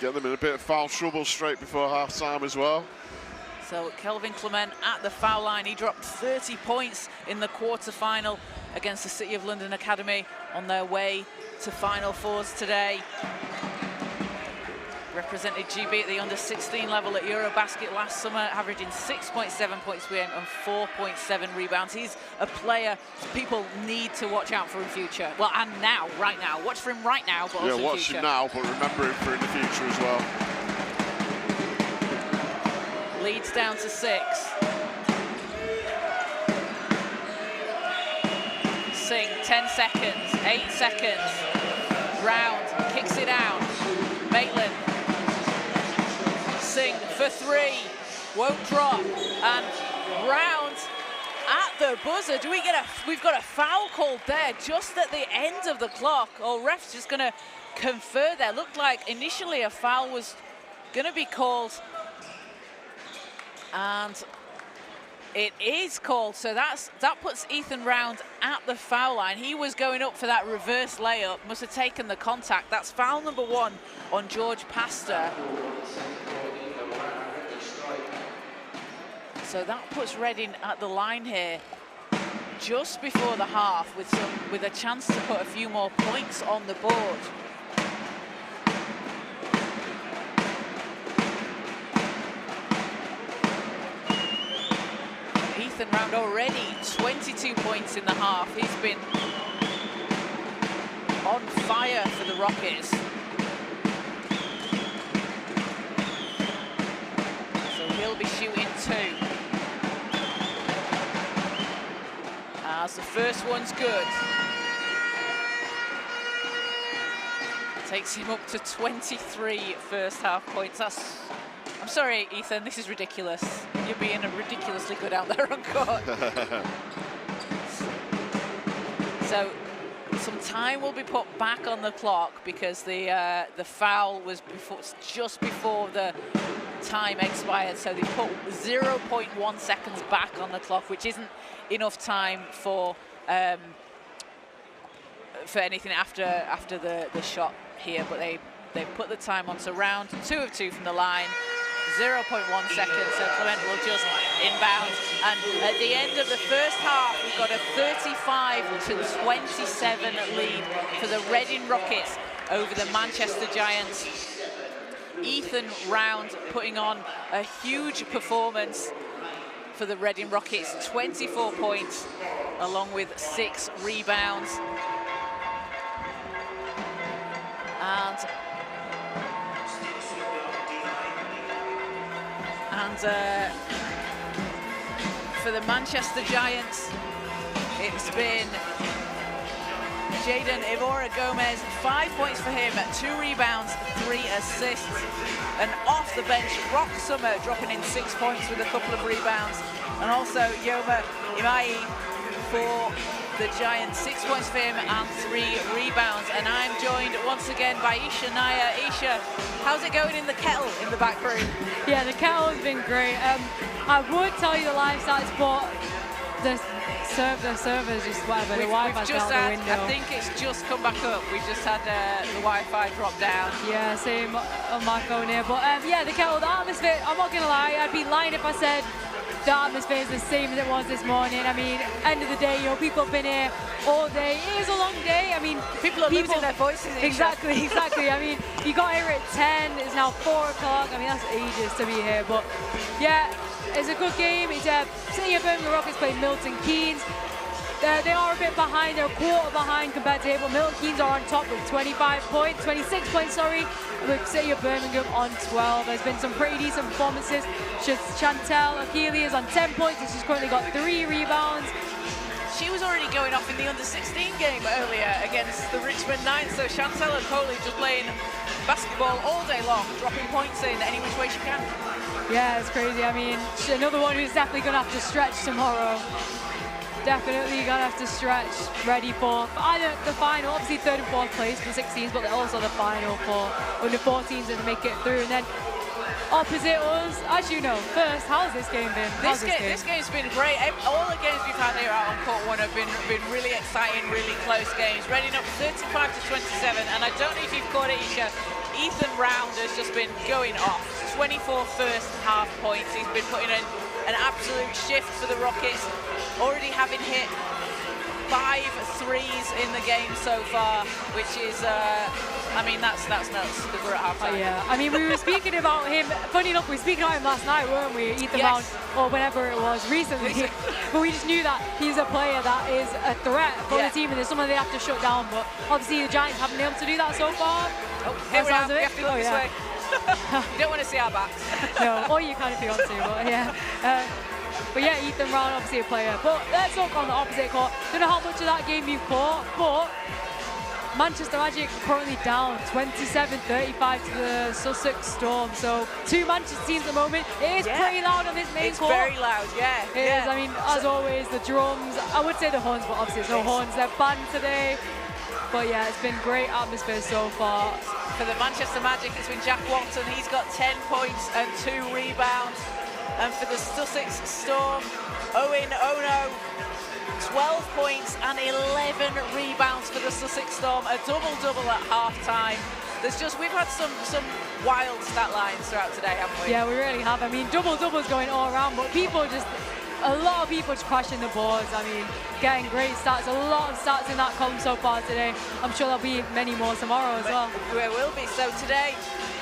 Get them in a bit of foul trouble straight before half-time as well. So Kelvin Clement at the foul line. He dropped 30 points in the quarter-final against the City of London Academy on their way to Final Fours today. Represented GB at the under-16 level at Eurobasket last summer, averaging 6.7 points per game and 4.7 rebounds. He's a player people need to watch out for in future. Well, and now, right now. Watch for him right now, but also in watch future. him now, but remember him for in the future as well. Leads down to 6. Singh, 10 seconds, 8 seconds. Round, kicks it out. Maitland. Singh for 3, won't drop, and Round at the buzzer. Do we get we've got a foul called there just at the end of the clock. Oh, ref's just gonna confer there. Looked like initially a foul was gonna be called, and it is called. So that puts Ethan Round at the foul line. He was going up for that reverse layup, must have taken the contact. That's foul number 1 on George Pastor. So that puts Reading at the line here just before the half with a chance to put a few more points on the board. Ethan Round already 22 points in the half. He's been on fire for the Rockets. So he'll be shooting 2. As the first one's good. Takes him up to 23 first half points. I'm sorry, Ethan, this is ridiculous. You're being ridiculously good out there on court. So some time will be put back on the clock because the foul was just before the time expired. So they put 0.1 seconds back on the clock, which isn't enough time for anything after the shot here, but they put the time on. So Round 2 of 2 from the line, 0.1 seconds. So Clement will just inbound, and at the end of the first half, we've got a 35-27 lead for the Reading Rockets over the Manchester Giants. Ethan Round putting on a huge performance for the Reading Rockets, 24 points along with 6 rebounds. And for the Manchester Giants, it's been Jaden Ivora-Gomez, 5 points for him, 2 rebounds, 3 assists. And off the bench, Rock Summer dropping in 6 points with a couple of rebounds. And also Yoma Imai for the Giants, 6 points for him and 3 rebounds. And I'm joined once again by Isha Naya. Isha, how's it going in the kettle in the back room? Yeah, the kettle has been great. I would tell you the live stats, but the server's just whatever. The Wi-Fi's out the window. I think it's just come back up. We've just had the Wi-Fi drop down. Yeah, same on my phone here. But yeah, the kettle, the atmosphere, I'm not going to lie, I'd be lying if I said the atmosphere is the same as it was this morning. I mean, end of the day, you know, people have been here all day. It is a long day. I mean, people are losing their voices. Exactly. I mean, you got here at 10. It's now 4 o'clock. I mean, that's ages to be here. But yeah, it's a good game. It's City of Birmingham Rockets playing Milton Keynes. They are a bit behind. They're a quarter behind compared to April. Milton Keynes are on top with 26 points, with City of Birmingham on 12. There's been some pretty decent performances. Chantel Akili is on 10 points, and she's currently got 3 rebounds. She was already going off in the under-16 game earlier against the Richmond Knights, so Chantel Akili just playing basketball all day long, dropping points in any which way she can. Yeah, it's crazy. I mean, another one who's definitely going to have to stretch tomorrow. Definitely gonna have to stretch, ready for the final. Obviously 3rd and 4th place for 16s, but also the final for under 14s and make it through. And then opposite us, as you know, first, how's this game been? This game's been great. All the games we've had here out on court 1 have been really exciting, really close games. Reading up 35-27, and I don't know if you've caught it, Isha. Ethan Round has just been going off. 24 first half points. He's been putting in an absolute shift for the Rockets. Already having hit 5 threes in the game so far, which is, I mean, that's nuts because we're at halftime. Yeah, I mean, we were speaking about him. Funny enough, we were speaking about him last night, weren't we? Ethan Yes. Round, or whenever it was, recently. But we just knew that he's a player that is a threat for the team, and there's someone they have to shut down. But obviously, the Giants haven't been able to do that so far. Oh, here we are. Sounds of We it. have to look this way. You don't want to see our backs. No, or you can if you want to, but yeah. But yeah, Ethan Round, obviously a player. But let's look on the opposite court. Don't know how much of that game you've caught, but Manchester Magic currently down 27-35 to the Sussex Storm. So 2 Manchester teams at the moment. It is pretty loud on this main court. It's very loud, yeah. It is. I mean, as always, the drums. I would say the horns, but obviously there's no horns. They're banned today. But yeah, it's been great atmosphere so far. For the Manchester Magic, it's been Jack Watson. He's got 10 points and 2 rebounds. And for the Sussex Storm, Owen Ono, 12 points and 11 rebounds for the Sussex Storm. A double-double at half-time. We've had some wild stat lines throughout today, haven't we? Yeah, we really have. I mean, double-doubles going all around, but a lot of people just crashing the boards. I mean, getting great stats, a lot of stats in that column so far today. I'm sure there'll be many more tomorrow as well. There will be. So today,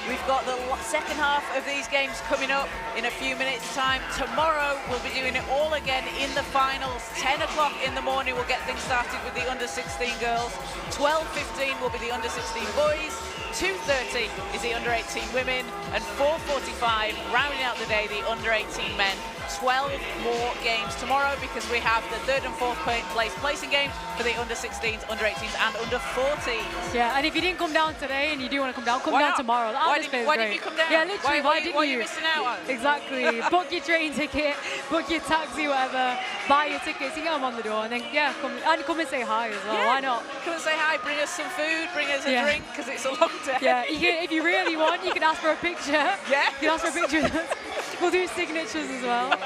we've got the second half of these games coming up in a few minutes' time. Tomorrow, we'll be doing it all again in the finals. 10 o'clock in the morning, we'll get things started with the under-16 girls. 12:15 will be the under-16 boys. 2:30 is the under-18 women. And 4:45, rounding out the day, the under-18 men. 12 more games tomorrow because we have the 3rd and 4th place placing games for the under-16s, under-18s and under-14s. Yeah, and if you didn't come down today and you do want to come down Why tomorrow. Why didn't you come down? Yeah, literally, why didn't you? What are you missing out on? Exactly. Book your train ticket, book your taxi, whatever, buy your tickets, you get them on the door, and then, yeah, come and say hi as well. Yeah. Why not? Come and say hi, bring us some food, bring us a drink, because it's a long day. Yeah, if you really want, you can ask for a picture. Yeah. You can ask for a picture with us. We'll do signatures as well.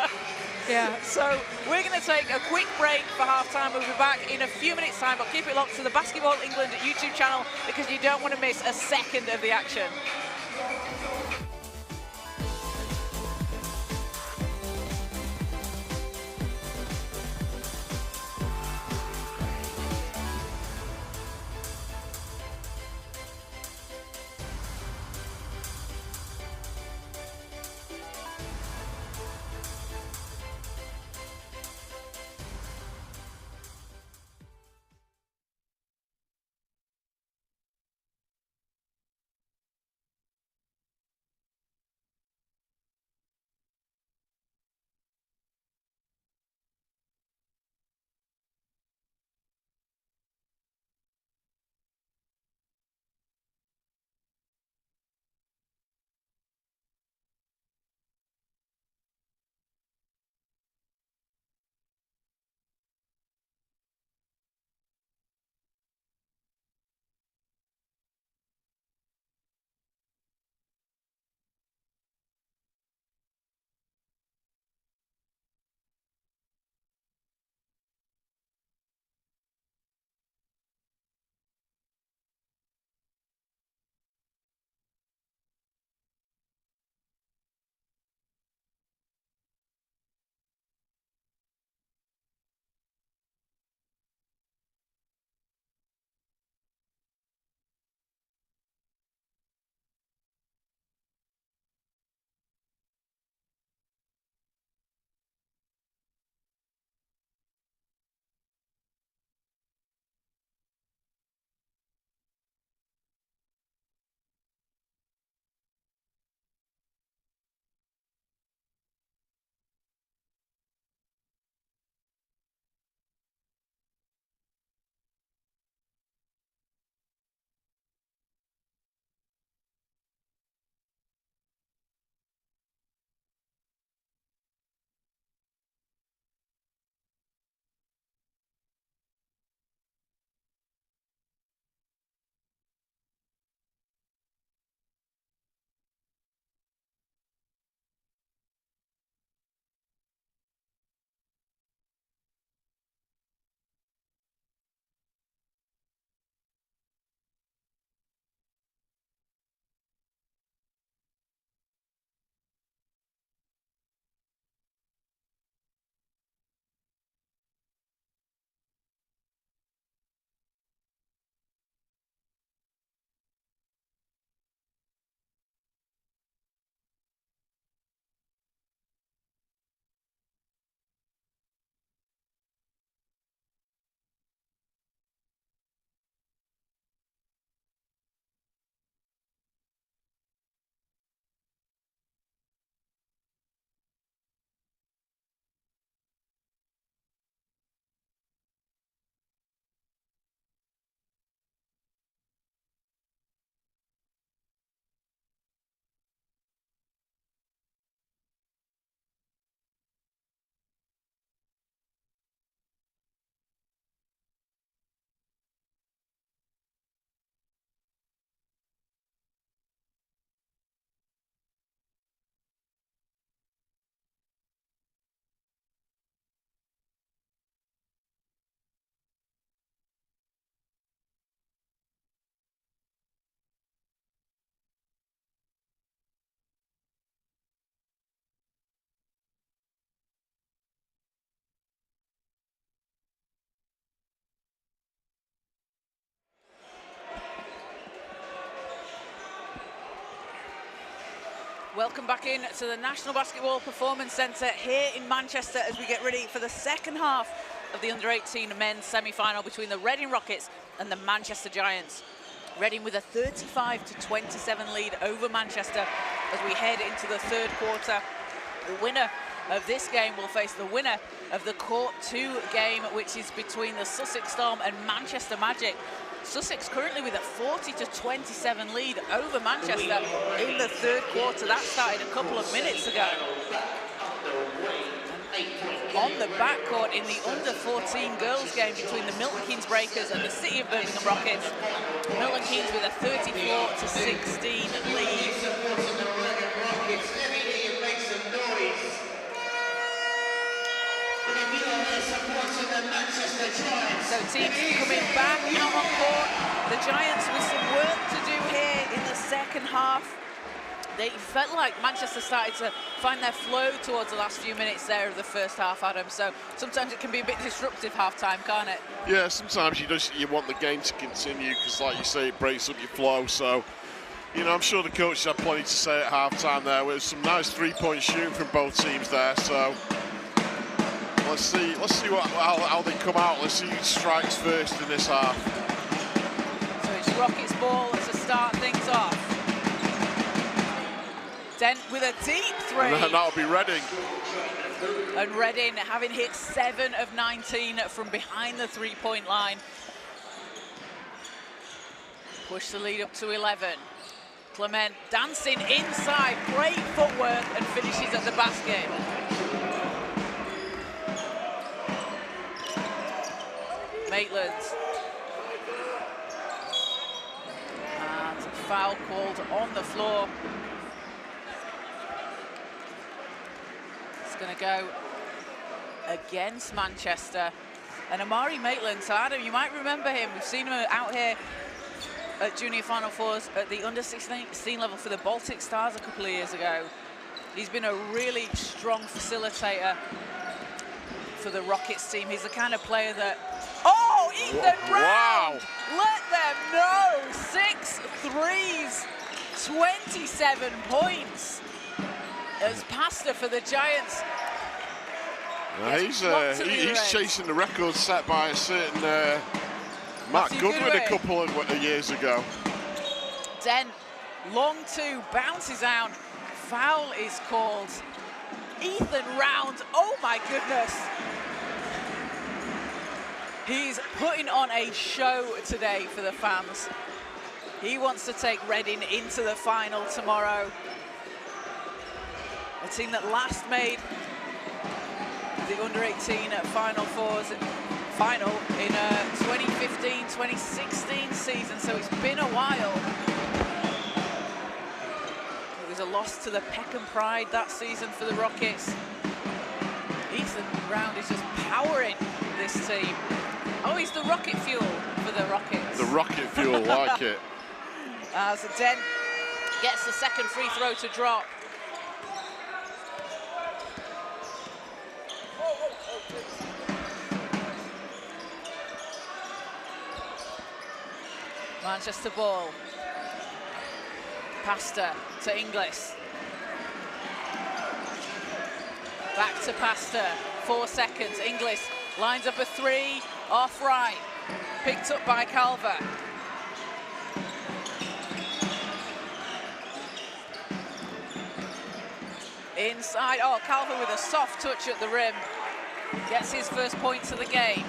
Yeah. So we're going to take a quick break for half-time. We'll be back in a few minutes' time, but keep it locked to the Basketball England YouTube channel because you don't want to miss a second of the action. Welcome back in to the National Basketball Performance Centre here in Manchester as we get ready for the second half of the under-18 men's semi-final between the Reading Rockets and the Manchester Giants. Reading with a 35-27 lead over Manchester as we head into the third quarter. The winner of this game will face the winner of the Court 2 game, which is between the Sussex Storm and Manchester Magic. Sussex currently with a 40-27 lead over Manchester in the third quarter. That started a couple of minutes ago. On the backcourt in the under-14 girls game between the Milton Keynes Breakers and the City of Birmingham Rockets. Milton Keynes with a 34-16 lead. So teams coming back out on court. The Giants with some work to do here in the second half. They felt like Manchester started to find their flow towards the last few minutes there of the first half, Adam. So sometimes it can be a bit disruptive half-time, can't it? Yeah, sometimes you want the game to continue because, like you say, it breaks up your flow. So, you know, I'm sure the coach had plenty to say at half-time there. With some nice three-point shooting from both teams there. So let's see how they come out. Let's see who strikes first in this half. So it's Rockets ball to start things off. Dent with a deep three. And that'll be Reading. And Reading having hit 7 of 19 from behind the three-point line. Push the lead up to 11. Clement dancing inside, great footwork, and finishes at the basket. Maitland. And foul called on the floor. It's going to go against Manchester. And Amari Maitland, so Adam, you might remember him. We've seen him out here at Junior Final Fours at the under-16 level for the Baltic Stars a couple of years ago. He's been a really strong facilitator for the Rockets team. He's the kind of player that... Oh, Ethan Round! Let them know! 6 threes, 27 points. As Pasta for the Giants. He's chasing the record set by a certain Matt Goodwin a couple of years ago. Dent, long two, bounces out. Foul is called. Ethan Round, oh my goodness. He's putting on a show today for the fans. He wants to take Reading into the final tomorrow. A team that last made the under-18 Final Fours final in 2015-2016 season, so it's been a while. It was a loss to the Peckham Pride that season for the Rockets. Ethan Round is just powering this team. Oh, he's the rocket fuel for the Rockets. The rocket fuel, like it. As Dent gets the second free throw to drop. Manchester ball. Pasta to Inglis. Back to Pasta. 4 seconds. Inglis lines up a three. Off right. Picked up by Calver. Inside. Oh, Calver with a soft touch at the rim. Gets his first points of the game.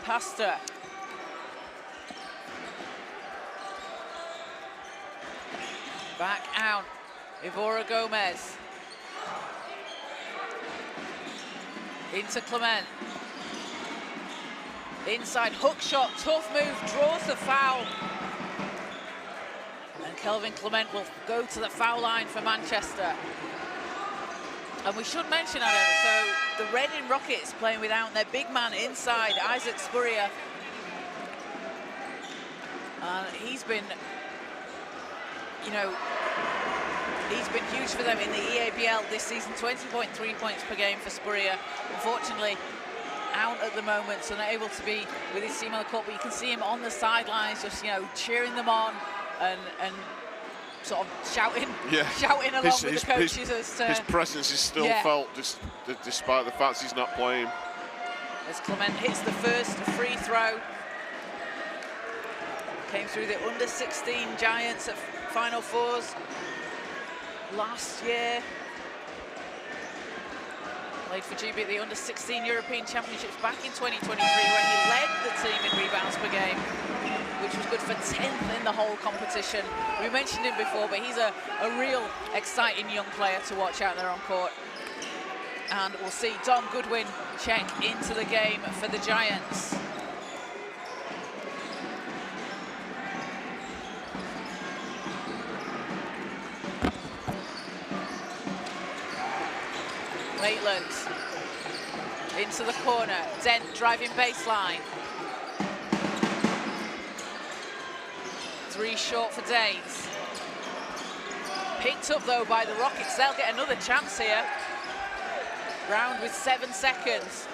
Pasta. Back out, Ivora Gomez. Into Clement. Inside, hook shot, tough move, draws the foul. And Kelvin Clement will go to the foul line for Manchester. And we should mention, Adam, so the Reading Rockets playing without their big man inside, Isaac Spurrier. He's been, you know, he's been huge for them in the EABL this season. 20.3 points per game for Spurrier. Unfortunately, out at the moment, so not able to be with his team on the court, but you can see him on the sidelines just, you know, cheering them on and sort of shouting, Yeah. shouting along with the coaches as to... His presence is still felt, despite the fact he's not playing. As Clement hits the first free throw. Came through the under-16 Giants at Final Fours last year. Played for GB at the under-16 European Championships back in 2023 when he led the team in rebounds per game, which was good for 10th in the whole competition. We mentioned him before, but he's a real exciting young player to watch out there on court. And we'll see Dom Goodwin check into the game for the Giants. Maitland into the corner. Dent driving baseline. 3 short for Danes. Picked up though by the Rockets. They'll get another chance here. Round with 7 seconds.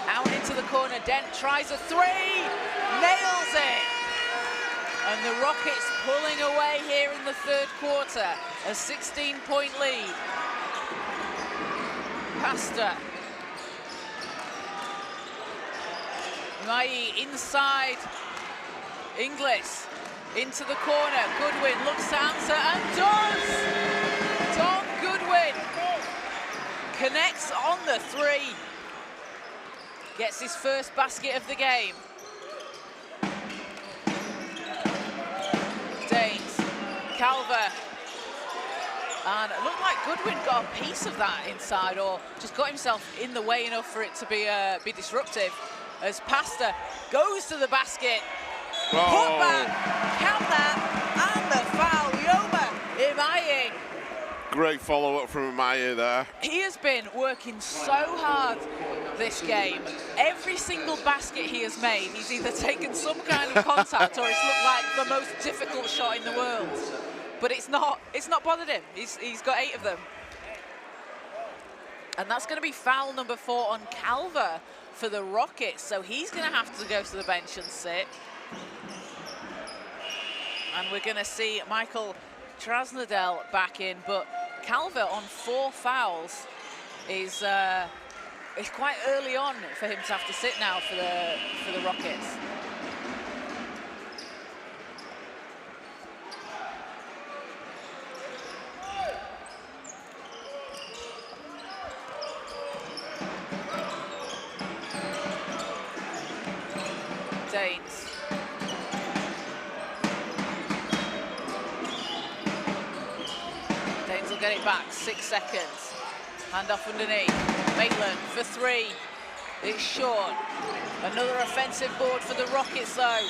Out into the corner. Dent tries a 3. Nails it. And the Rockets pulling away here in the third quarter. A 16-point lead. Pasta. Mai inside. Inglis into the corner. Goodwin looks to answer and does! Tom Goodwin connects on the 3. Gets his first basket of the game. Danes, Calver. And it looked like Goodwin got a piece of that inside, or just got himself in the way enough for it to be disruptive. As Pasta goes to the basket, put back, count that, and the foul. Yoma Imaye. Great follow-up from Imaye there. He has been working so hard this game. Every single basket he has made, he's either taken some kind of contact or it's looked like the most difficult shot in the world. But it's not bothered him. He's got 8 of them. And that's going to be foul number 4 on Calver for the Rockets. So he's going to have to go to the bench and sit. And we're going to see Michael Trasnadel back in. But Calver on 4 fouls is quite early on for him to have to sit now for the Rockets. Danes. Danes will get it back, 6 seconds. Hand off underneath. Maitland for 3. It's short. Another offensive board for the Rockets though.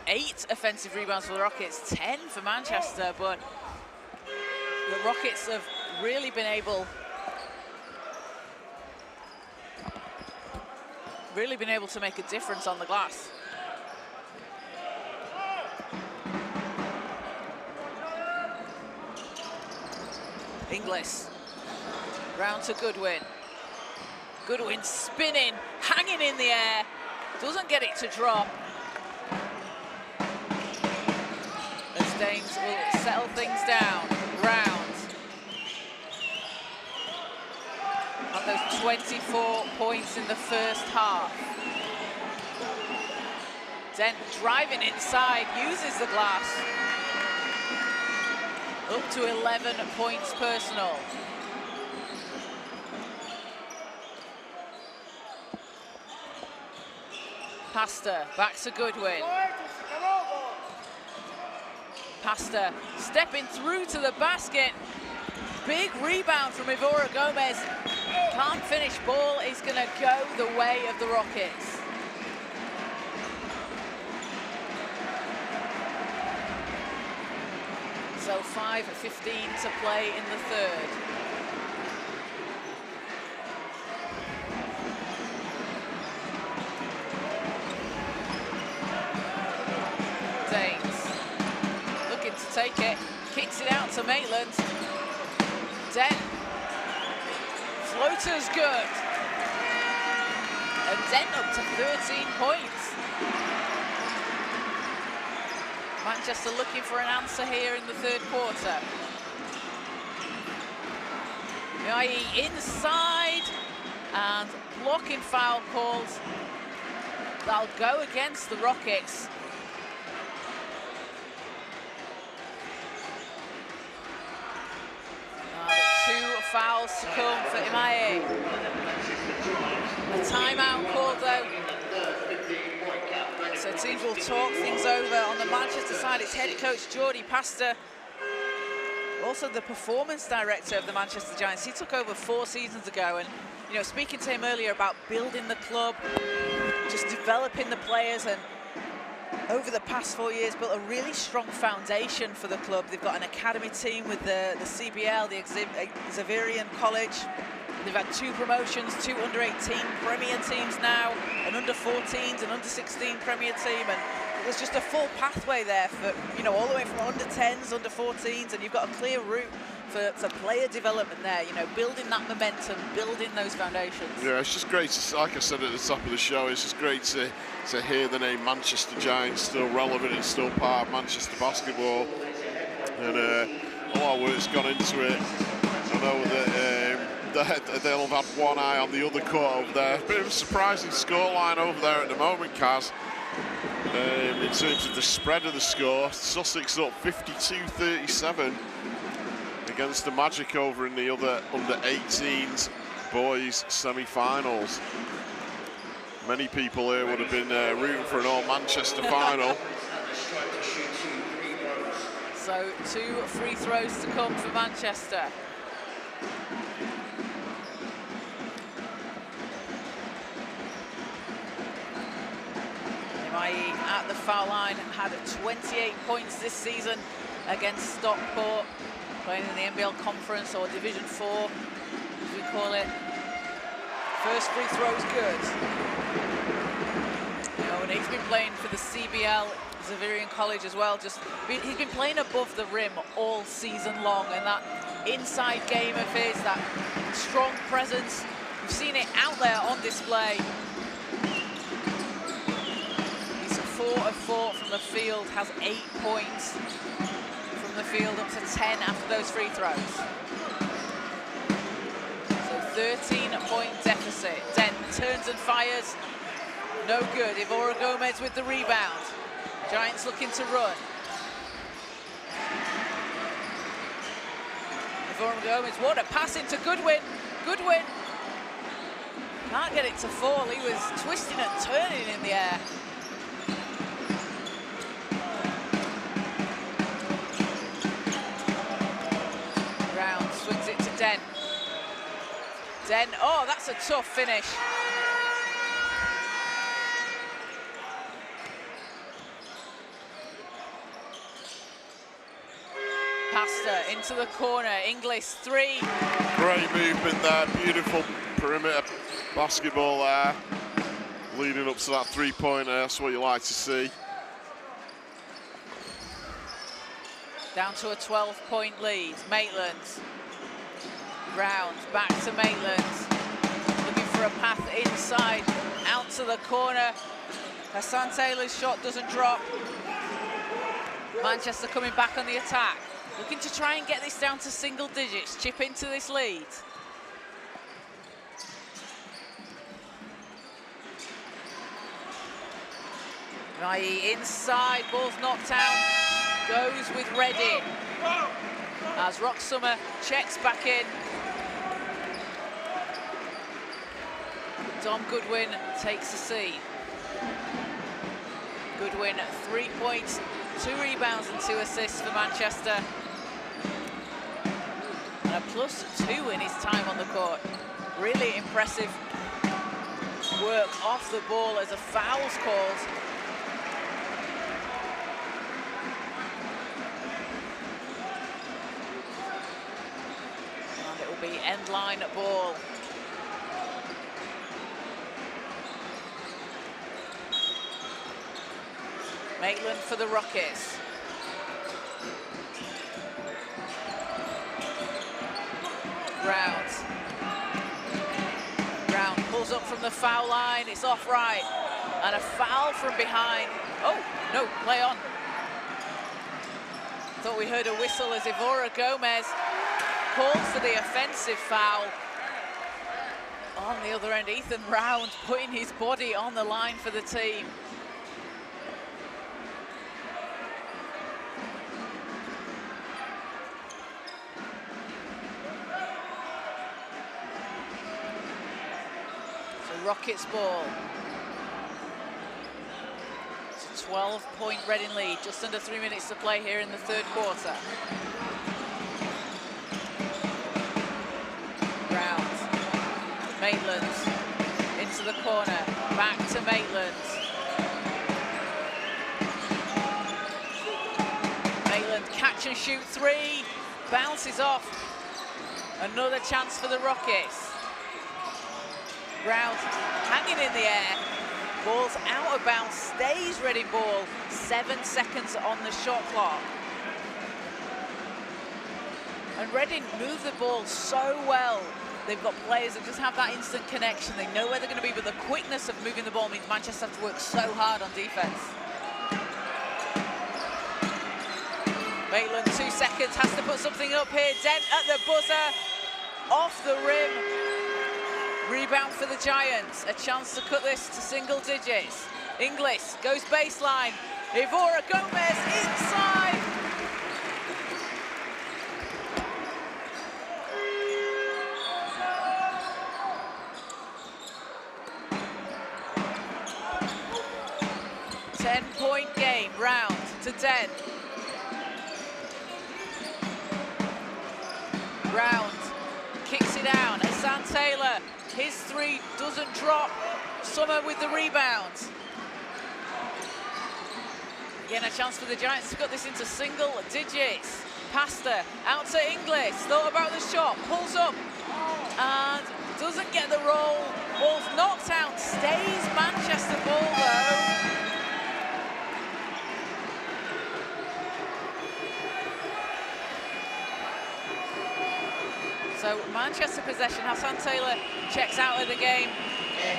8 offensive rebounds for the Rockets, 10 for Manchester, but the Rockets have really been able to make a difference on the glass. Inglis, round to Goodwin. Goodwin spinning, hanging in the air, doesn't get it to drop. As Danes will settle things down. Round. And those 24 points in the first half. Dent driving inside, uses the glass. Up to 11 points personal. Pasta, back to Goodwin. Pasta stepping through to the basket. Big rebound from Ivora Gomez. Can't finish. Ball is going to go the way of the Rockets. So 5:15 to play in the third. Danes looking to take it, kicks it out to Maitland. Dent, floater's good. and then up to 13 points. Manchester looking for an answer here in the third quarter. Miai inside, and blocking foul calls. That'll go against the Rockets. Two fouls to come for Imae. A timeout called though. So teams will talk things over. On the Manchester side, it's head coach Jordi Pasta. Also the performance director of the Manchester Giants. He took over 4 seasons ago, and you know, speaking to him earlier about building the club, just developing the players, and over the past 4 years built a really strong foundation for the club. They've got an academy team with the CBL, the Xaverian College. They've had 2 promotions, 2 under-18 Premier teams now, an under-14s and under-16 Premier team, and there's just a full pathway there for, you know, all the way from under-10s, under-14s, and you've got a clear route for player development there, you know, building that momentum, building those foundations. Yeah, it's just great to, like I said at the top of the show, it's just great to hear the name Manchester Giants still relevant and still part of Manchester basketball. And a lot of work's gone into it. I know that they'll have had one eye on the other court over there. A bit of a surprising scoreline over there at the moment, Kaz. In terms of the spread of the score, Sussex up 52-37 against the Magic over in the other under-18s boys semi-finals. Many people here would have been rooting for an all-Manchester final. So 2 free throws to come for Manchester. At the foul line, had 28 points this season against Stockport, playing in the NBL Conference, or Division 4, as we call it. First free throw's good. You know, and he's been playing for the CBL, Xaverian College as well. He's been playing above the rim all season long, and that inside game of his, that strong presence, we've seen it out there on display. 4 of 4 from the field, has 8 points from the field, up to 10 after those free throws. So 13-point deficit. Den turns and fires, no good. Ivora Gomez with the rebound. Giants looking to run. Ivora Gomez, what a pass into Goodwin. Goodwin can't get it to fall. He was twisting and turning in the air. Swings it to Den. Den, oh, that's a tough finish. Pasta into the corner, Inglis 3. Great movement there, beautiful perimeter basketball there. Leading up to that 3-pointer, that's what you like to see. Down to a 12-point lead, Maitland. Round, back to Maitland. Looking for a path inside, out to the corner. Hassan Taylor's shot doesn't drop. Manchester coming back on the attack. Looking to try and get this down to single digits, chip into this lead. Rai inside, ball's knocked out. Goes with Redding. As Rock Summer checks back in. Dom Goodwin takes the seat. Goodwin, 3 points, 2 rebounds and 2 assists for Manchester. And a +2 in his time on the court. Really impressive work off the ball as a foul's called. And it will be end line ball. Maitland for the Rockets. Brown pulls up from the foul line. It's off right. And a foul from behind. Oh, no, play on. Thought we heard a whistle as Ivora Gomez calls for the offensive foul. On the other end, Ethan Round putting his body on the line for the team. So Rockets ball. It's a 12-point Reading lead, just under 3 minutes to play here in the third quarter. Round. Maitland into the corner, back to Maitland. Maitland catch and shoot three, bounces off. Another chance for the Rockets. Round hanging in the air, ball's out of bounds, stays Reading ball, 7 seconds on the shot clock. And Reading move the ball so well. They've got players that just have that instant connection. They know where they're going to be, but the quickness of moving the ball means Manchester have to work so hard on defense. Maitland, 2 seconds, has to put something up here. Dent at the buzzer, off the rim. Rebound for the Giants. A chance to cut this to single digits. Inglis goes baseline. Ivora Gomez inside. Point game, Round to Dent. Round kicks it down. Hassan Taylor, his three doesn't drop. Summer with the rebound. Again, a chance for the Giants to cut this into single digits. Pasta out to Inglis. Thought about the shot, pulls up and doesn't get the roll. Ball's knocked out. Stays Manchester ball though. So Manchester possession. Hassan Taylor checks out of the game.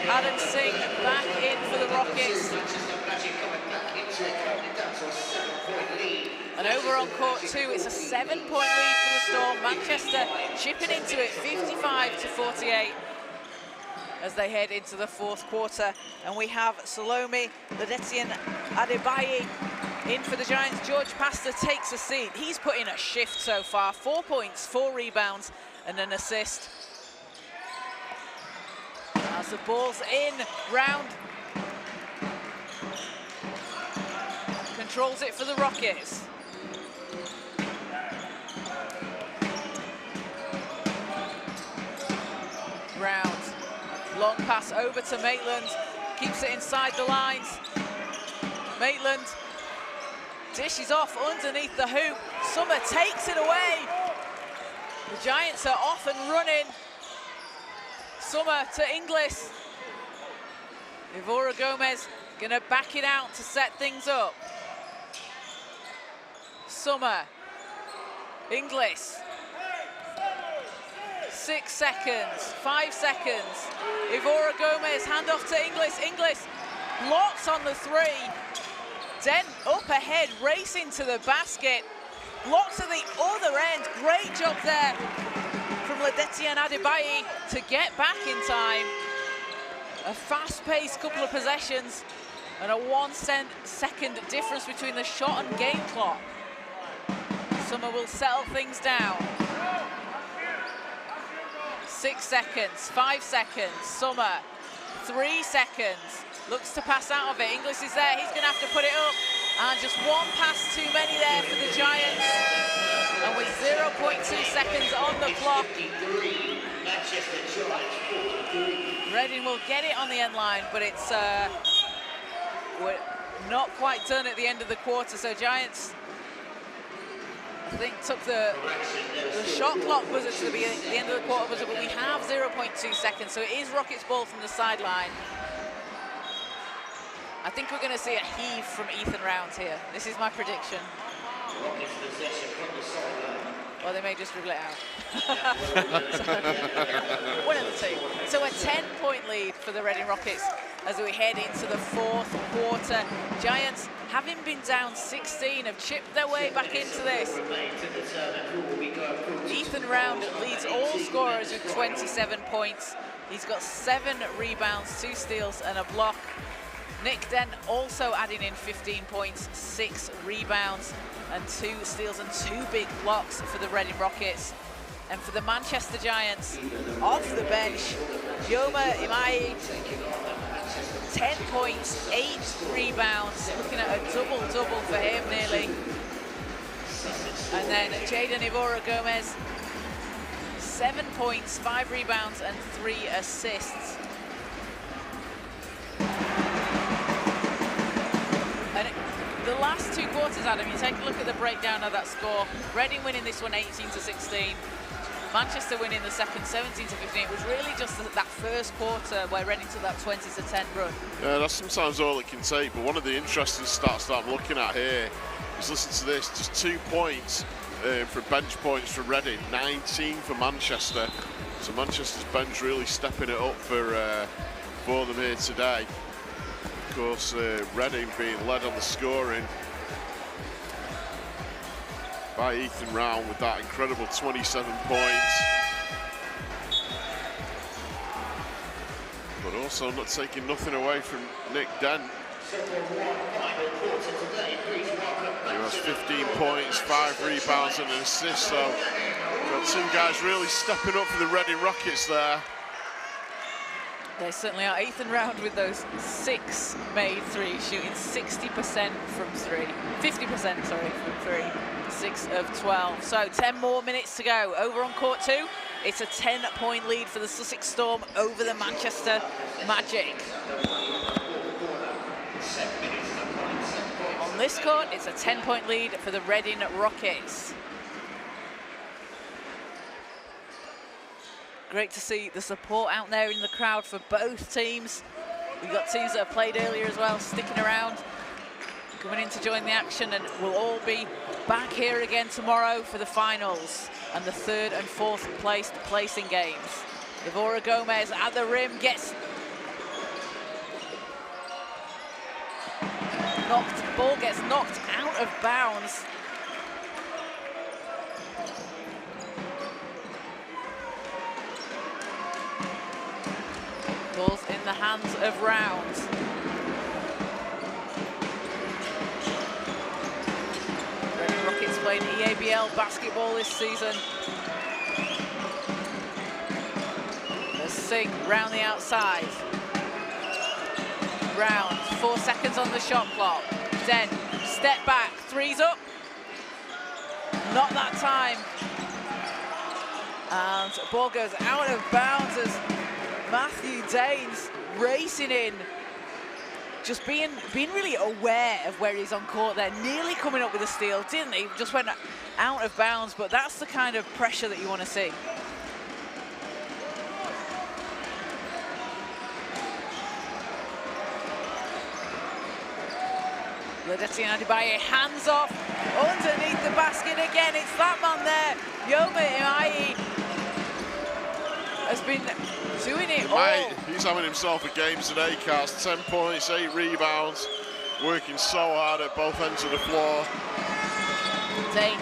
Adam Singh back in for the Rockets. And over on court two, it's a 7-point lead for the Storm. Manchester chipping into it, 55-48, as they head into the fourth quarter. And we have Salome Ledetian Adebayi in for the Giants. George Pasta takes a seat. He's put in a shift so far. 4 points, 4 rebounds, and an assist. As the ball's in, Round controls it for the Rockets. Round, long pass over to Maitland, keeps it inside the lines. Maitland dishes off underneath the hoop. Summer takes it away. The Giants are off and running. Summer to Inglis. Ivora Gomez gonna back it out to set things up. Summer, Inglis. 6 seconds, 5 seconds. Ivora Gomez, handoff to Inglis. Inglis blocks on the three. Dent up ahead, racing to the basket. Blocks at the other end. Great job there from Ledetian Adebayi to get back in time. A fast-paced couple of possessions and a 1 second difference between the shot and game clock. Summer will settle things down. 6 seconds, 5 seconds. Summer, 3 seconds. Looks to pass out of it. Inglis is there. He's going to have to put it up. And just one pass too many there for the Giants. And with 0.2 seconds on the clock, Reading will get it on the end line, but it's we're not quite done at the end of the quarter. So Giants, I think, took the shot clock buzzer to the end of the quarter buzzer, but we have 0.2 seconds. So it is Rockets ball from the sideline. I think we're going to see a heave from Ethan Round here. This is my prediction. Or they may just dribble it out. One of the two. So a 10-point lead for the Reading Rockets as we head into the fourth quarter. Giants, having been down 16, have chipped their way back into this. Ethan Round leads all scorers with 27 points. He's got 7 rebounds, 2 steals and a block. Nick Dent also adding in 15 points, 6 rebounds and 2 steals and 2 big blocks for the Reading Rockets. And for the Manchester Giants, off the bench, Yoma Imai, 10 points, 8 rebounds, looking at a double-double for him nearly. And then Jaden Ivora Gomez, 7 points, 5 rebounds and 3 assists. And the last 2 quarters, Adam, you take a look at the breakdown of that score. Reading winning this one 18-16. Manchester winning the second 17-15. It was really just that first quarter where Reading took that 20-10 run. Yeah, that's sometimes all it can take. But one of the interesting stats that I'm looking at here is, listen to this, just 2 points for bench points for Reading, 19 for Manchester. So Manchester's bench really stepping it up for them here today. Of course, Reading being led on the scoring by Ethan Round with that incredible 27 points. But also not taking nothing away from Nick Dent, who has 15 points, 5 rebounds and an assist. So got 2 guys really stepping up for the Reading Rockets there. They certainly are. Ethan Round with those 6 made threes, shooting 60% from 3. 50%, sorry, from 3. 6 of 12. So 10 more minutes to go. Over on court 2, it's a 10-point lead for the Sussex Storm over the Manchester Magic. On this court, it's a 10-point lead for the Reading Rockets. Great to see the support out there in the crowd for both teams. We've got teams that have played earlier as well, sticking around, coming in to join the action, and we'll all be back here again tomorrow for the finals and the 3rd and 4th placing games. Ivora Gomez at the rim gets ball gets knocked out of bounds. Ball's in the hands of Round. Reading Rockets playing EABL basketball this season. Let's sing round the outside. Round, 4 seconds on the shot clock. Then step back, 3's up. Not that time. And ball goes out of bounds as Matthew Danes racing in. Just being really aware of where he's on court there. Nearly coming up with a steal, didn't he? Just went out of bounds, but that's the kind of pressure that you want to see. Ledeti Adebayo, hands off, underneath the basket again. It's that man there, Yoma Imai, has been doing it all. He's having himself a game today, Kaz. 10 points, 8 rebounds, working so hard at both ends of the floor. Dane,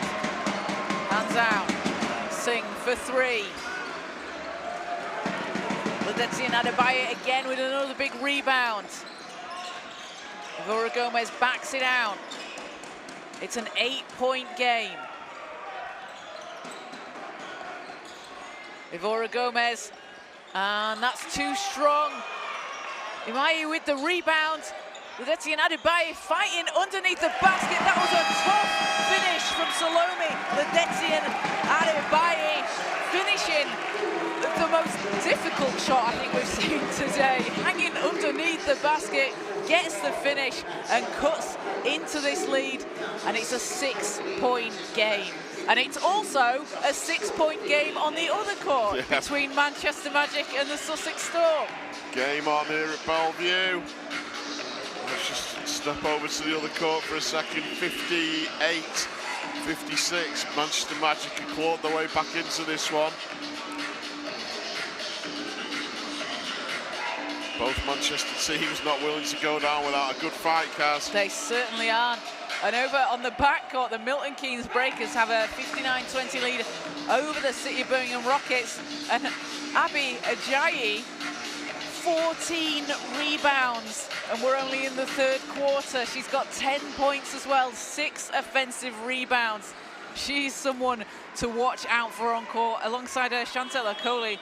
hands out, Singh for 3. Ledeti Adebayo again with another big rebound. Ivora Gomez backs it out. It's an 8-point game. Ivora Gomez, and that's too strong. Imai with the rebound. Ledeti Adebayo fighting underneath the basket. That was a tough finish from Salome. Ledeti Adebayo finishing the most difficult shot I think we've seen today. Hanging underneath the basket, gets the finish and cuts into this lead, and it's a 6-point game. And it's also a 6-point game on the other court between Manchester Magic and the Sussex Storm. Game on here at Bellevue. Let's just step over to the other court for a second. 58 56. Manchester Magic have clawed their way back into this one. Both Manchester teams not willing to go down without a good fight, Kaz. They certainly aren't. And over on the backcourt, the Milton Keynes Breakers have a 59-20 lead over the City of Birmingham Rockets. And Abi Ajayi, 14 rebounds, and we're only in the third quarter. She's got 10 points as well, 6 offensive rebounds. She's someone to watch out for on court, alongside Chantel Okoli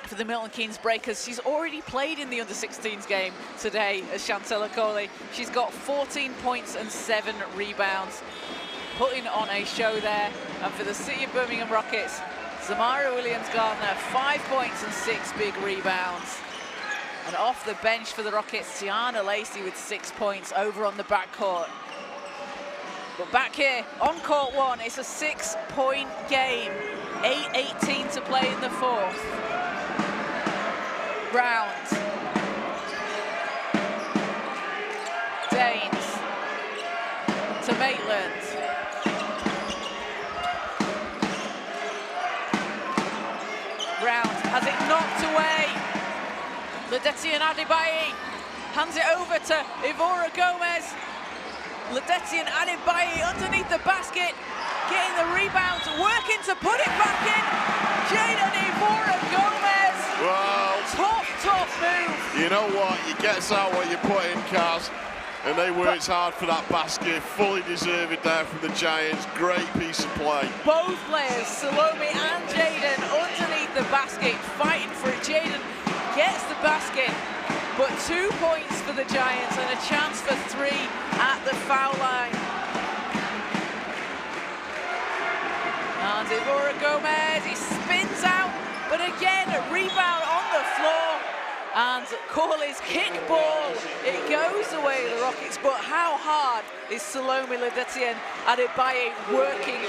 for the Milton Keynes Breakers. She's already played in the under-16s game today as Chantel Okoli. She's got 14 points and 7 rebounds, putting on a show there. And for the City of Birmingham Rockets, Zamara Williams-Gardner, 5 points and 6 big rebounds. And off the bench for the Rockets, Tiana Lacey with 6 points over on the backcourt. But back here on court one, it's a 6-point game. 8:18 to play in the fourth. Round. Danes to Maitland. Round has it knocked away. Ledetian Adebayi hands it over to Ivora Gomez. Ledetian Adebayi underneath the basket, getting the rebound, working to put it back in. Jaden Ivora Gomez. Well, tough move. You know what? You get out what you put in, Kaz. And they worked hard for that basket. Fully deserved there from the Giants. Great piece of play. Both players, Salome and Jaden, underneath the basket, fighting for it. Jaden gets the basket, but 2 points for the Giants and a chance for 3 at the foul line. And Ivora Gomez, he spins out, but again, a rebound on the floor. And Corley's kick ball, it goes away the Rockets, but how hard is Salome Ledetian Adebayi working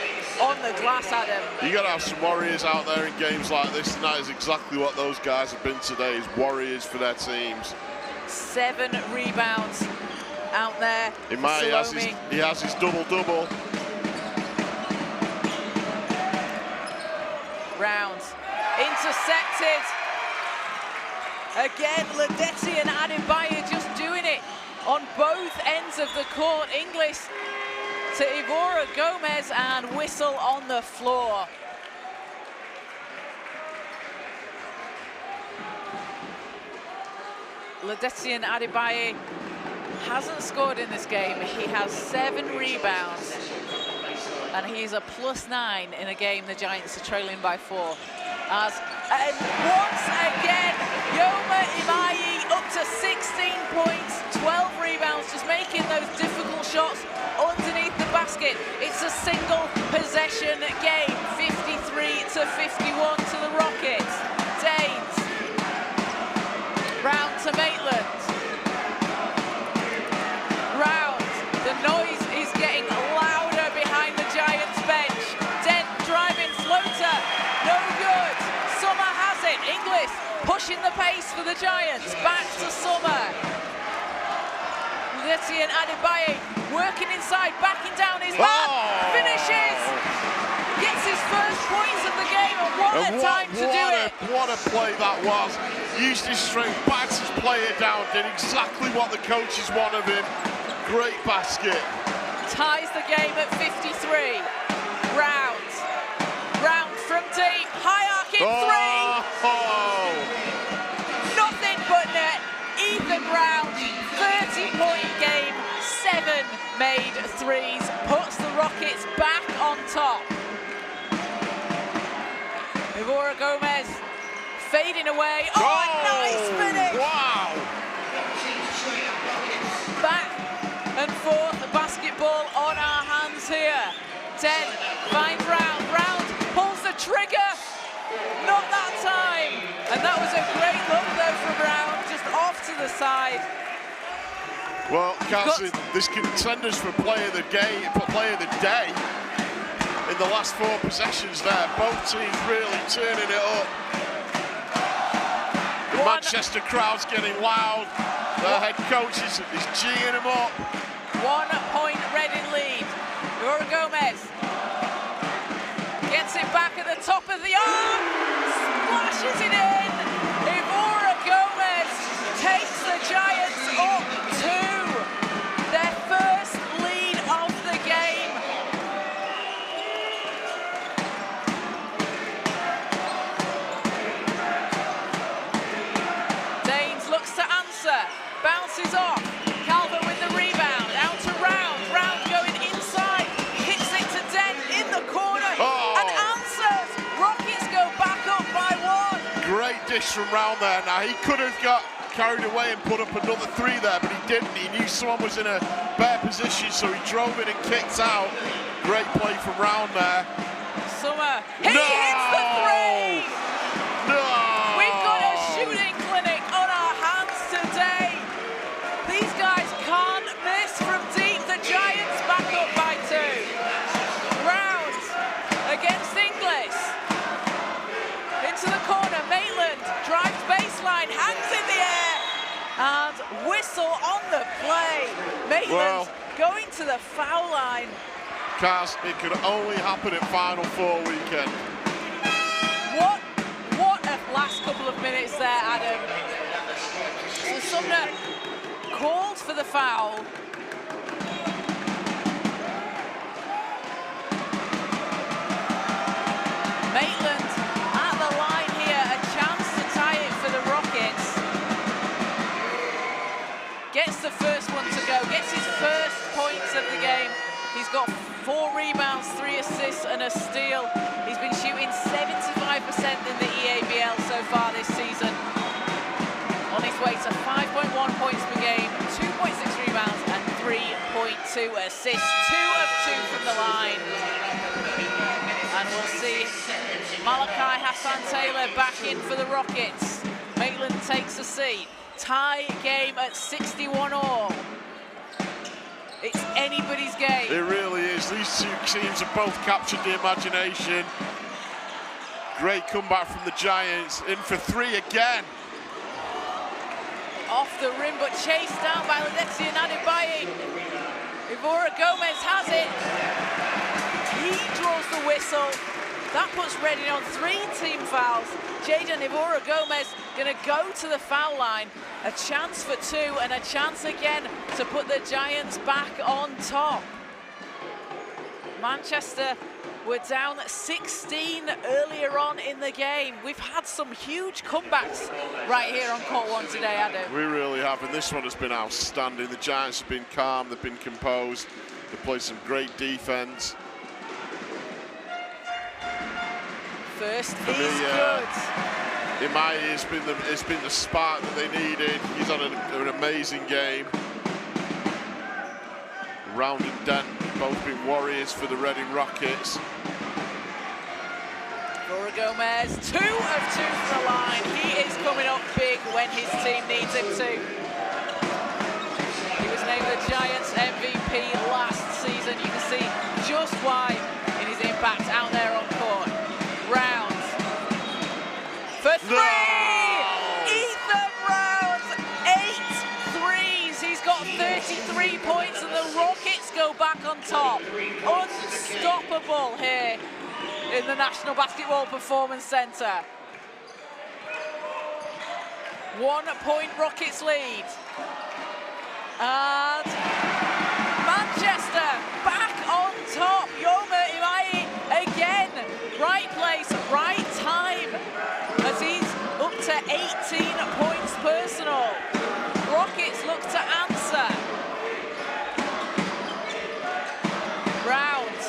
on the glass, Adam? You got to have some warriors out there in games like this, and that is exactly what those guys have been today, is warriors for their teams. 7 rebounds out there. He has his double-double. Round intercepted. Again, Ledetian Adebayi just doing it on both ends of the court. Inglis to Ivora Gomez, and whistle on the floor. Ledetian Adebayi hasn't scored in this game. He has 7 rebounds, and he's a +9 in a game the Giants are trailing by 4. And once again, Yoma Imayi up to 16 points, 12 rebounds, just making those difficult shots underneath the basket. It's a single possession game, 53-51 to the Rockets. Danes, round to Maitland. Round, the noise is getting louder behind the Giants bench. Dent driving floater, no good. Summer has it. Inglis pushing the pace for the Giants. Back to Summer. Ledetian Adebayi working inside, backing down his man. Finishes. Gets his first points of the game, and what a time to do it. What a play that was. Used his strength, backed his player down, did exactly what the coaches want of him. Great basket. Ties the game at 53. Round from deep, high arcing 3. Nothing but net. Ethan Round, 30-point game, 7 made threes, puts the Rockets back on top. Ivora Gomez fading away. Oh, a nice finish! Wow! Back and forth, the basketball on our hands here. 10 finds Round. Round pulls the trigger. Not that time. And that was a great look though from Round, just off to the side. Well, Cassie, this contenders for player of the game, for player of the day in the last 4 possessions there. Both teams really turning it up. The Manchester crowd's getting loud. Their head coach is geeing them up. 1 point Reading lead. Ivora Gomez shot! Splashes it in! Evora Gomez takes the Giants up 2. Their first lead of the game. Danes looks to answer, bounces off. Calvert with the rebound, out to Round. Round going inside, hits it to Dent in the corner, and answers. Rockets go back up by 1. Great dish from Round there. Now, he could have got carried away and put up another 3 there, but he didn't. He knew someone was in a bare position, so he drove it and kicked out. Great play from Round there. Summer, he hits the 3! No! We've got a shooting clinic on our hands today. These guys can't miss from deep. The Giants back up by 2. Round against Inglis. Into the corner, Maitland drives baseline, hangs in the air, and whistle on the play. Maitland going to the foul line. Cast, it could only happen at Final Four weekend. What a last couple of minutes there, Adam. So Sumner calls for the foul. Maitland at the line here, a chance to tie it for the Rockets. Gets the first one to go, gets his first points of the game. He's got 4 rebounds, 3 assists and a steal. He's been shooting 75% in the EABL so far this season. On his way to 5.1 points per game, 2.6 rebounds and 3.2 assists. 2 of 2 from the line. And we'll see Malachi Hassan-Taylor back in for the Rockets. Maitland takes a seat. Tie game at 61 all. It's anybody's game. It really is. These 2 teams have both captured the imagination. Great comeback from the Giants. In for 3 again. Off the rim, but chased down by Ledezia Adebayo. Evora Gomez has it. He draws the whistle. That puts Reading on 3 team fouls. Jaden Evora Gomez going to go to the foul line. A chance for 2 and a chance again to put the Giants back on top. Manchester were down 16 earlier on in the game. We've had some huge comebacks right here on Court 1 today, Adam. We really have, and this one has been outstanding. The Giants have been calm, they've been composed, they've played some great defense. First is good. Imai has been the spark that they needed. He's had an amazing game. Round and Dent both been warriors for the Reading Rockets. Evora Gomez, 2 of 2 from the line. He is coming up big when his team needs him to. He was named the Giants MVP last season. You can see just why in his impact out there on court. Round for 3! No! Ethan Round, 8 threes. He's got 33 points and the Rockets go back on top. Unstoppable here in the National Basketball Performance Centre. 1 point Rockets lead. And Manchester back on top. Yoma Imai again. Right place, right time, as he's up to 18 points personal. Rockets look to answer. Round.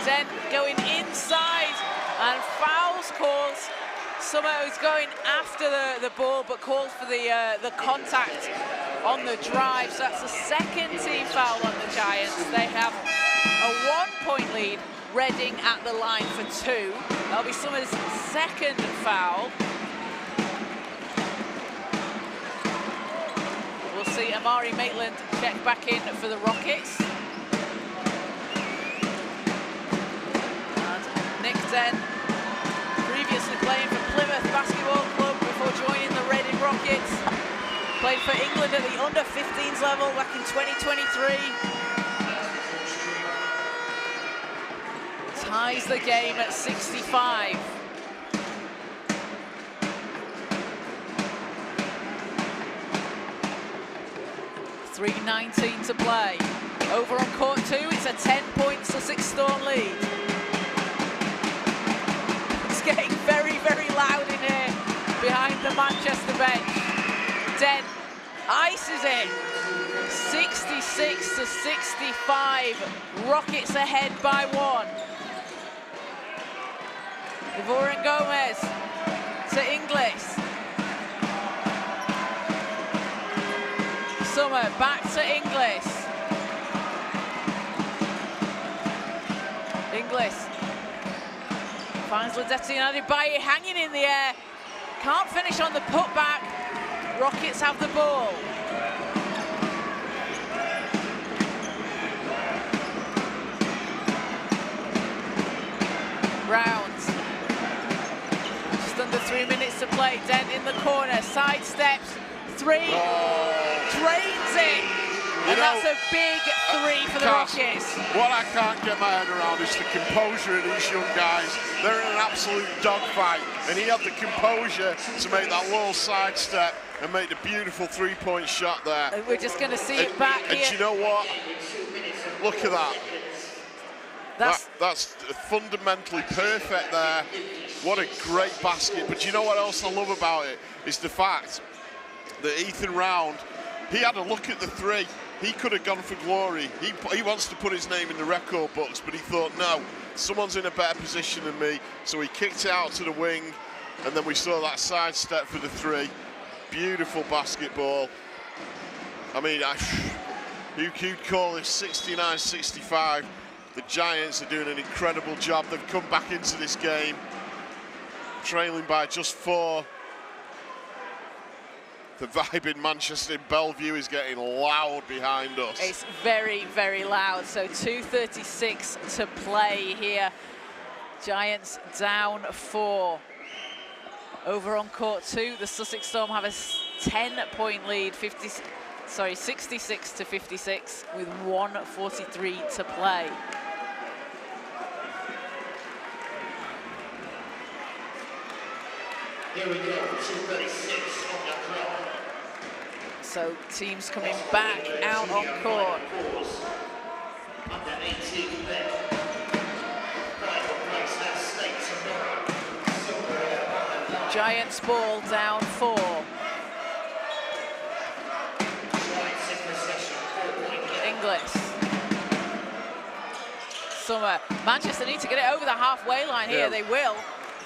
Then going inside and fouls calls. Summer is going after the ball, but calls for the contact on the drive. So that's the 2nd team foul on the Giants. They have a 1-point lead. Reading at the line for 2. That'll be Summer's 2nd foul. We'll see Amari Maitland check back in for the Rockets. And Nick Den, previously playing for Plymouth Basketball Club before joining the Reading Rockets. Played for England at the under-15s level back in 2023. ties the game at 65. .3:19 to play. Over on court 2, it's a 10-point Sussex Storm lead. It's getting very, very loud in here behind the Manchester bench. Den ices it. 66 to 65. Rockets ahead by 1. Ivorian Gomez to Inglis. Summer back to Inglis. Inglis finds Ledetti and Adebayo hanging in the air. Can't finish on the putback. Rockets have the ball. Rounds. Just under 3 minutes to play. Dent in the corner, sidesteps. 3, drains it, and that's a big 3 for the Rockets. What I can't get my head around is the composure of these young guys. They're in an absolute dogfight, and he had the composure to make that little sidestep and make the beautiful 3-point shot there. And we're just going to see it back here. And you know what? Look at that. That's fundamentally perfect there. What a great basket. But you know what else I love about it is the fact that Ethan Round, he had a look at the 3. He could have gone for glory. He wants to put his name in the record books, but he thought, no, someone's in a better position than me. So he kicked it out to the wing, and then we saw that sidestep for the 3. Beautiful basketball. I mean, you'd call this 69-65. The Giants are doing an incredible job. They've come back into this game, trailing by just 4. The vibe in Manchester, in Bellevue, is getting loud behind us. It's very, very loud. So 2:36 to play here. Giants down 4. Over on court 2, the Sussex Storm have a 10-point lead, 66 to 56, with 1:43 to play. Here we go, 2:36 on the clock. So teams coming back out on court. Under 18 there. Final place at stake tomorrow. Giants ball down 4. Giants in possession, 4-point game. Inglis. Summer. Manchester need to get it over the halfway line here. Yeah. They will.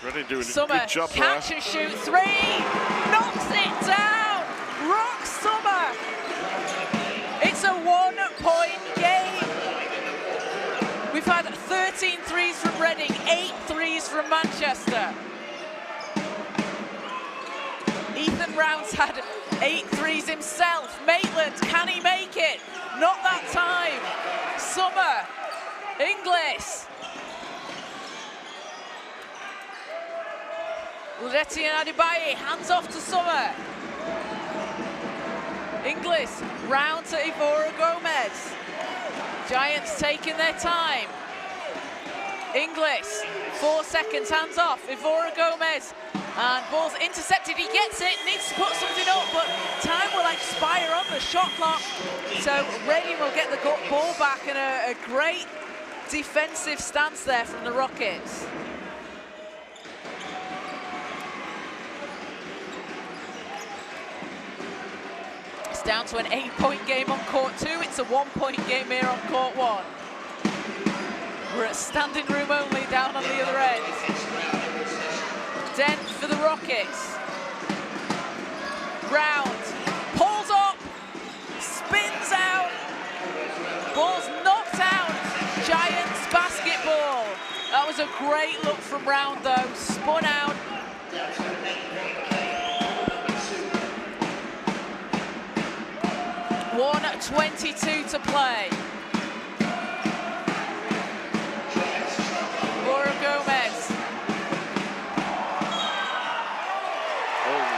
Ready doing Summer, a good job catch there. and shoot 3. Knocks it down. Rock Summer. It's a 1-point game. We've had 13 threes from Reading, 8 threes from Manchester. Ethan Rounds had 8 threes himself. Maitland, can he make it? Not that time. Summer. Inglis. Ledetti and Adebayo, hands off to Summer. Inglis, round to Ivora Gomez. Giants taking their time. Inglis, 4 seconds, hands off. Ivora Gomez, and ball's intercepted. He gets it, needs to put something up, but time will expire on the shot clock. So Reading will get the ball back, and a great defensive stance there from the Rockets. Down to an 8-point game on court 2. It's a 1-point game here on court 1. We're at standing room only down on the other end. Dent for the Rockets. Round, pulls up, spins out. Ball's knocked out. Giants basketball. That was a great look from Round though. Spun out. 1:22 to play. Laura Gomez.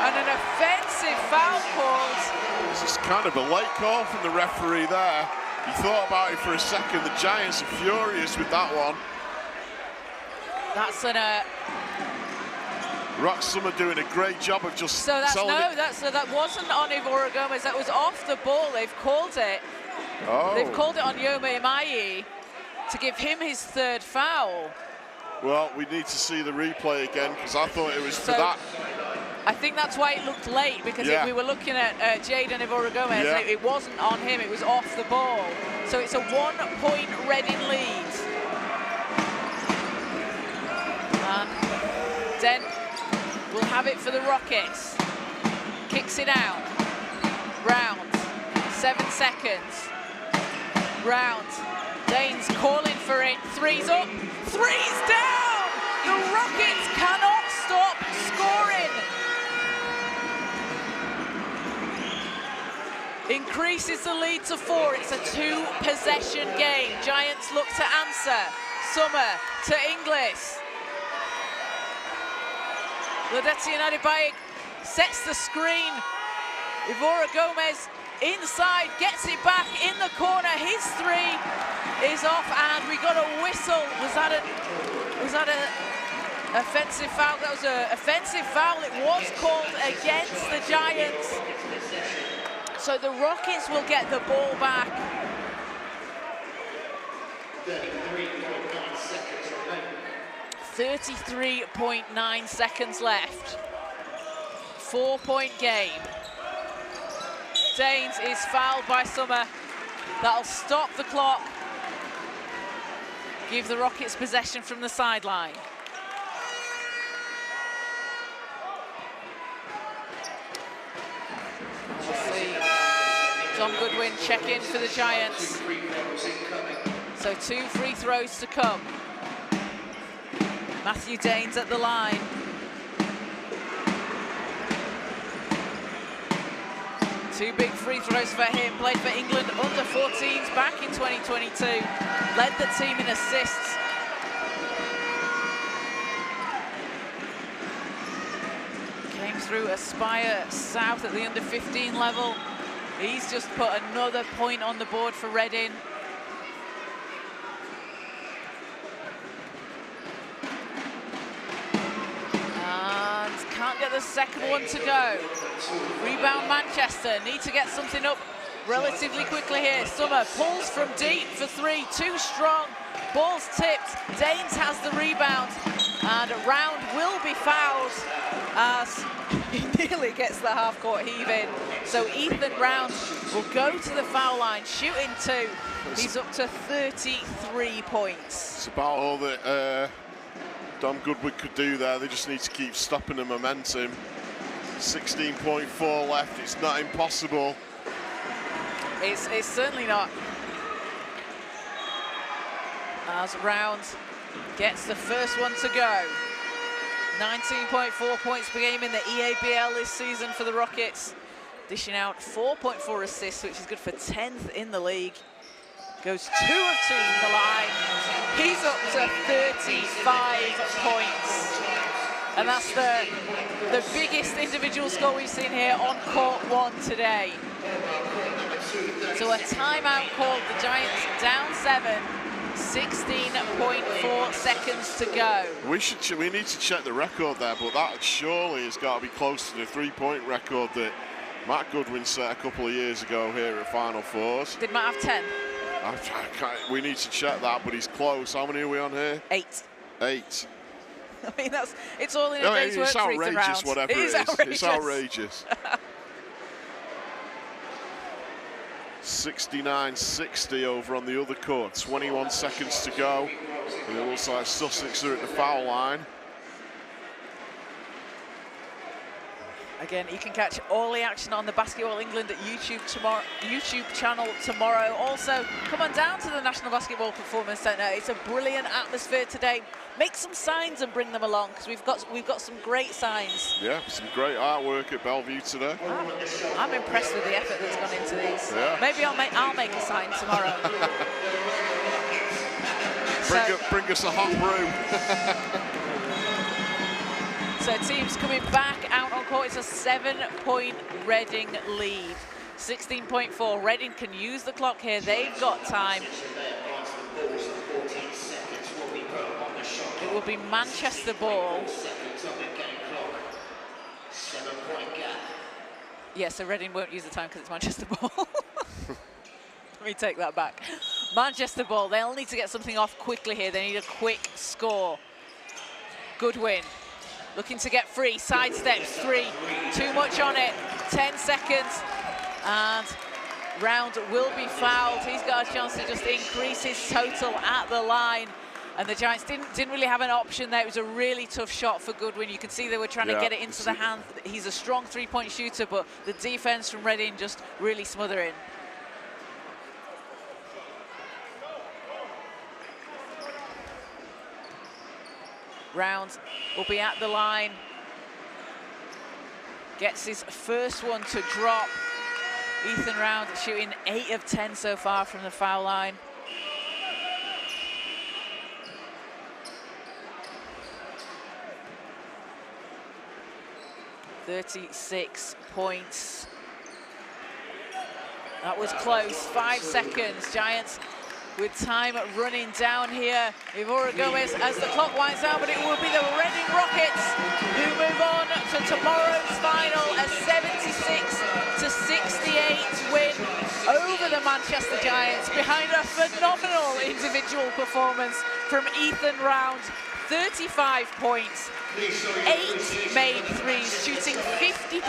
And an offensive foul called. This is kind of a late call from the referee there. He thought about it for a second. The Giants are furious with that one. That's an... Rock Summer doing a great job of just So that's selling it. that wasn't on Ivora Gomez. That was off the ball. They've called it. Oh. They've called it on Yoma Imayi to give him his 3rd foul. Well, we need to see the replay again because I thought it was for So, that. I think that's why it looked late, because if we were looking at Jaden Ivora Gomez, it wasn't on him. It was off the ball. So it's a 1-point Reading lead. And Dent will have it for the Rockets. Kicks it out. Round. 7 seconds. Round. Dane's calling for it. Three's up. Three's down! The Rockets cannot stop scoring. Increases the lead to 4. It's a 2-possession game. Giants look to answer. Summer to Inglis. Ledetzi and Adebayo sets the screen. Ivora Gomez inside, gets it back in the corner. His 3 is off, and we got a whistle. Was that an offensive foul? That was an offensive foul. It was called against the Giants. So the Rockets will get the ball back. 33.9 seconds left. 4-point game. Danes is fouled by Summer. That'll stop the clock. Give the Rockets possession from the sideline. We'll see Tom Goodwin check in for the Giants. So 2 free throws to come. Matthew Danes at the line. Two big free throws for him. Played for England under 14s back in 2022. Led the team in assists. Came through Aspire South at the under 15 level. He's just put another point on the board for Reading. And can't get the second one to go. Rebound Manchester, need to get something up relatively quickly here. Summer pulls from deep for 3, too strong. Ball's tipped, Danes has the rebound, and Round will be fouled as he nearly gets the half-court heave in. So Ethan Round will go to the foul line, shooting 2. He's up to 33 points. It's about all that Dom Goodwin could do there. They just need to keep stopping the momentum. 16.4 left, it's not impossible. It's certainly not. As Round gets the first one to go. 19.4 points per game in the EABL this season for the Rockets. Dishing out 4.4 assists, which is good for 10th in the league. Goes 2 of 2 from the line. He's up to 35 points. And that's the biggest individual score we've seen here on court 1 today. So a timeout called, the Giants down 7, 16.4 seconds to go. We need to check the record there, but that surely has got to be close to the 3-point record that Matt Goodwin set a couple of years ago here at Final Fours. Did Matt have 10? We need to check that, but he's close. How many are we on here? 8. 8. I mean, it's all in a day's work. It's outrageous, whatever it is. It's outrageous. 69-60 over on the other court. 21 seconds to go. And it looks like Sussex are at the foul line. Again, you can catch all the action on the Basketball England YouTube channel tomorrow. Also, come on down to the National Basketball Performance Centre. It's a brilliant atmosphere today. Make some signs and bring them along, because we've got some great signs. Yeah, some great artwork at Bellevue today. I'm impressed with the effort that's gone into these. Yeah. Maybe I'll make a sign tomorrow. Bring us a hot brew. So teams coming back out on court. It's a 7-point Reading lead. 16.4. Reading can use the clock here. They've got time. It will be Manchester ball. Seconds on the game clock. 7-point gap. Yeah, so Reading won't use the time because it's Manchester ball. Let me take that back. Manchester ball, they'll need to get something off quickly here. They need a quick score. Goodwin, looking to get free, sidesteps 3, too much on it, 10 seconds, and Round will be fouled. He's got a chance to just increase his total at the line. And the Giants didn't really have an option there. It was a really tough shot for Goodwin. You can see they were trying to get it into the hand. He's a strong three-point shooter, but the defense from Reading just really smothering. Round will be at the line. Gets his first one to drop. Ethan Round shooting 8 of 10 so far from the foul line. .36 points. That was close, 5 seconds. Giants with time running down here. Ivora Gomez as the clock winds down, but it will be the Reading Rockets who move on to tomorrow's final, a 76-68 win over the Manchester Giants behind a phenomenal individual performance from Ethan Round. 35 points, 8 made threes, shooting 50%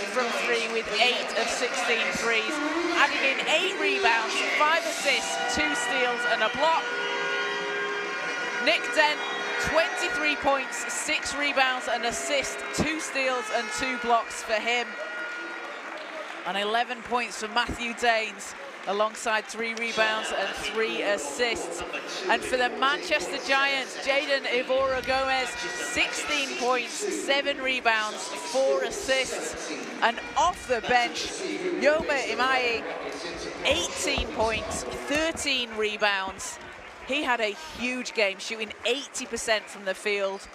from 3 with 8 of 16 threes, adding in 8 rebounds, 5 assists, 2 steals and a block. Nick Dent, 23 points, 6 rebounds, an assist, 2 steals and 2 blocks for him. And 11 points for Matthew Daines, alongside 3 rebounds and 3 assists. And for the Manchester Giants, Jaden Ivora Gomez, 16 points, 7 rebounds, 4 assists. And off the bench, Yoma Imaye, 18 points, 13 rebounds. He had a huge game, shooting 80% from the field.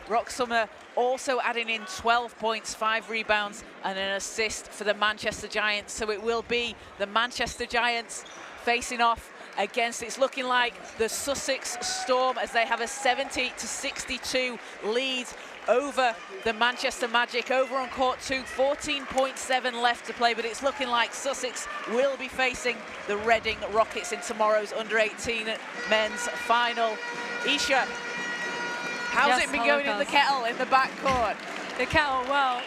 Rock Sumner also adding in 12 points, 5 rebounds and an assist for the Manchester Giants. So it will be the Manchester Giants facing off against, it's looking like the Sussex Storm, as they have a 70-62 lead over the Manchester Magic. Over on court 2, 14.7 left to play, but it's looking like Sussex will be facing the Reading Rockets in tomorrow's under-18 men's final. Isha, how's it been going in the kettle in the backcourt? The kettle, well,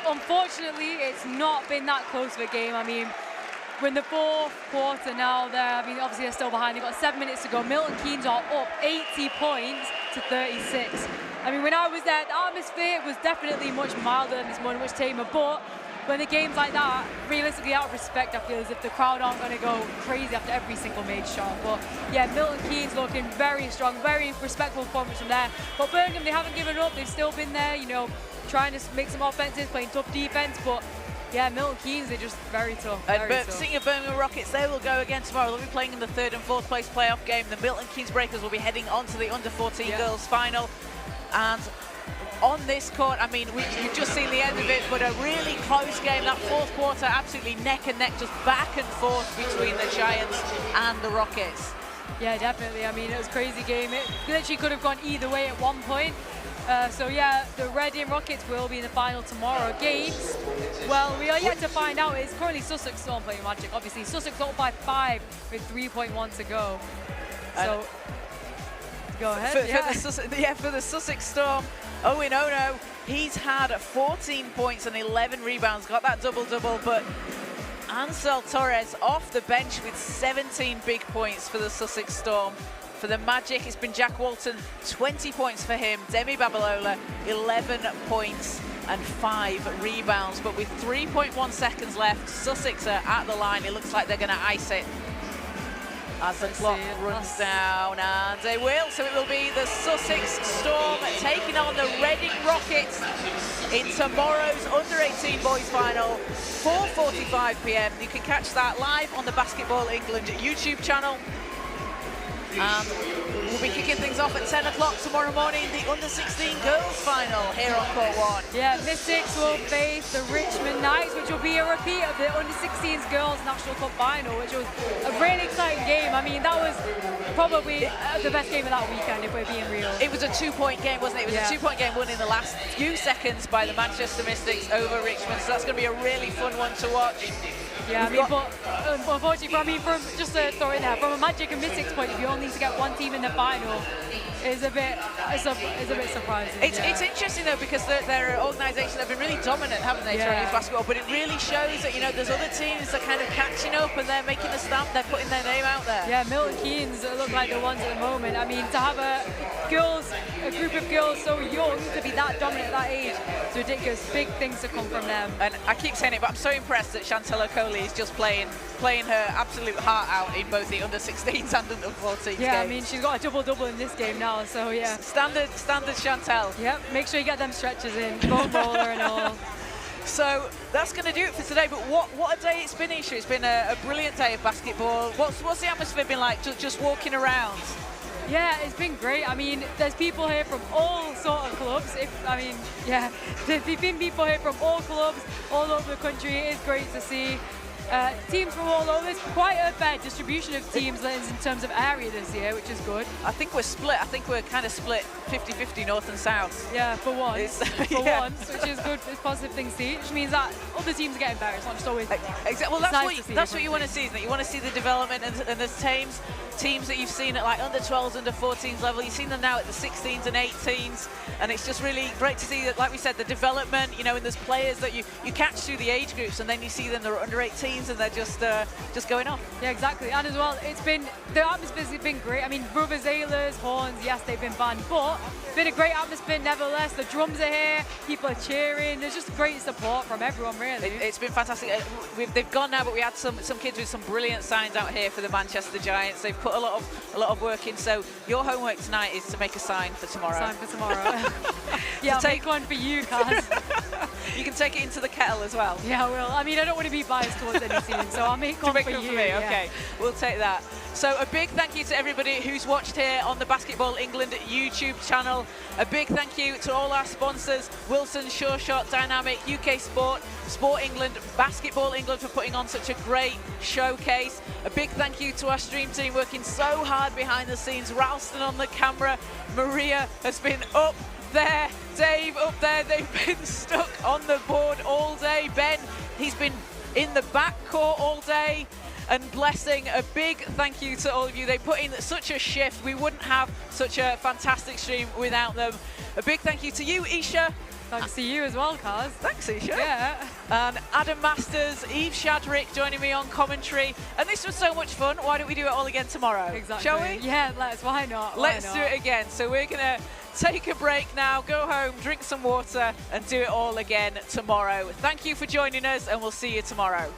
unfortunately, it's not been that close of a game. I mean, we're in the 4th quarter now. I mean, obviously they're still behind. They've got 7 minutes to go. Milton Keynes are up 80 points to 36. I mean, when I was there, the atmosphere was definitely much milder than this morning, much tamer. But when the game's like that, realistically, out of respect, I feel as if the crowd aren't going to go crazy after every single made shot. But yeah, Milton Keynes looking very strong, very respectful performance from there. But Birmingham, they haven't given up. They've still been there, you know, trying to make some offenses, playing tough defense. But yeah, Milton Keynes, they're just very tough. Speaking of Birmingham Rockets, they will go again tomorrow. They'll be playing in the 3rd and 4th place playoff game. The Milton Keynes Breakers will be heading on to the under-14 girls final. And on this court, I mean, we've just seen the end of it, but a really close game. That 4th quarter, absolutely neck and neck, just back and forth between the Giants and the Rockets. Yeah, definitely. I mean, it was a crazy game. It literally could have gone either way at one point. So yeah, the Reading Rockets will be in the final tomorrow. Games, well, we are yet to find out. It's currently Sussex Storm playing Magic. Obviously, Sussex up by 5 with 3.1 to go. So, go ahead. For the Sussex Storm, Owen Ono, he's had 14 points and 11 rebounds, got that double-double, but Ansel Torres off the bench with 17 big points for the Sussex Storm. For the Magic, it's been Jack Walton, 20 points for him. Demi Babalola, 11 points and 5 rebounds. But with 3.1 seconds left, Sussex are at the line. It looks like they're going to ice it as the clock runs down, and they will. So it will be the Sussex Storm taking on the Reading Rockets in tomorrow's under-18 boys final, 4:45 p.m. You can catch that live on the Basketball England YouTube channel. And We'll be kicking things off at 10 o'clock tomorrow morning, the under-16 girls final here on Court 1. Yeah, Mystics will face the Richmond Knights, which will be a repeat of the under-16s girls National Cup final, which was a really exciting game. I mean, that was probably the best game of that weekend, if we're being real. It was a 2-point game, wasn't it? It was a 2-point game won in the last few seconds by the Manchester Mystics over Richmond, so that's going to be a really fun one to watch. Yeah, I mean, but unfortunately, from just to throw in there, from a Magic and Mystics point of view, only to get one team in the final is a bit surprising. It's interesting though, because their organisations have been really dominant, haven't they, Chinese basketball? But it really shows that, you know, there's other teams that kind of catching up and they're making a stamp, they're putting their name out there. Yeah, Milton Keynes look like the ones at the moment. I mean, to have a group of girls so young to be that dominant at that age, it's ridiculous. Big things to come from them. And I keep saying it, but I'm so impressed that Chantel Okoli is just playing her absolute heart out in both the under-16s and under-14s games. Yeah, I mean, she's got a double-double in this game now, so yeah. Standard Chantel. Yep, make sure you get them stretches in, bone roller and all. So that's going to do it for today, but what a day it's been, Isha. It's been a brilliant day of basketball. What's the atmosphere been like just walking around? Yeah, it's been great. I mean, there's people here from all sort of clubs. There's been people here from all clubs, all over the country. It is great to see. Teams from all over. There's quite a fair distribution of teams in terms of area this year, which is good. I think we're split. I think we're kind of split 50-50 north and south. Yeah, for once. Once, which is good. It's positive things to see, which means that other teams are getting better. It's not just always. Exactly. Well, that's what you want to see, isn't it? You want to see the development, and there's teams that you've seen at like under-12s, under-14s level. You've seen them now at the 16s and 18s, and it's just really great to see that, like we said, the development. You know, and there's players that you catch through the age groups, and then you see them, they're under-18s. And they're just going off. Yeah, exactly. And as well, the atmosphere's been great. I mean, Vuvuzelas, horns, yes, they've been banned, but it's been a great atmosphere nevertheless. The drums are here, people are cheering. There's just great support from everyone, really. It's been fantastic. They've gone now, but we had some kids with some brilliant signs out here for the Manchester Giants. They've put a lot of work in. So your homework tonight is to make a sign for tomorrow. Sign for tomorrow. Yeah, I'll take one for you, Kaz. You can take it into the kettle as well. Yeah, I will. I mean, I don't want to be biased towards any team, so I'll make one for you. For me. Okay, we'll take that. So a big thank you to everybody who's watched here on the Basketball England YouTube channel. A big thank you to all our sponsors, Wilson, Sure Shot, Dynamic, UK Sport, Sport England, Basketball England for putting on such a great showcase. A big thank you to our stream team working so hard behind the scenes. Ralston on the camera, Maria has been up there, Dave up there, they've been stuck on the board all day. Ben, he's been in the backcourt all day. And Blessing, a big thank you to all of you. They put in such a shift. We wouldn't have such a fantastic stream without them. A big thank you to you, Isha. Thanks to you as well, Kaz. Thanks, Isha. Yeah. And Adam Masters, Eve Shadrick joining me on commentary. And this was so much fun. Why don't we do it all again tomorrow? Exactly. Shall we? Yeah, why not? Let's do it again. So we're going to take a break now, go home, drink some water, and do it all again tomorrow. Thank you for joining us, and we'll see you tomorrow.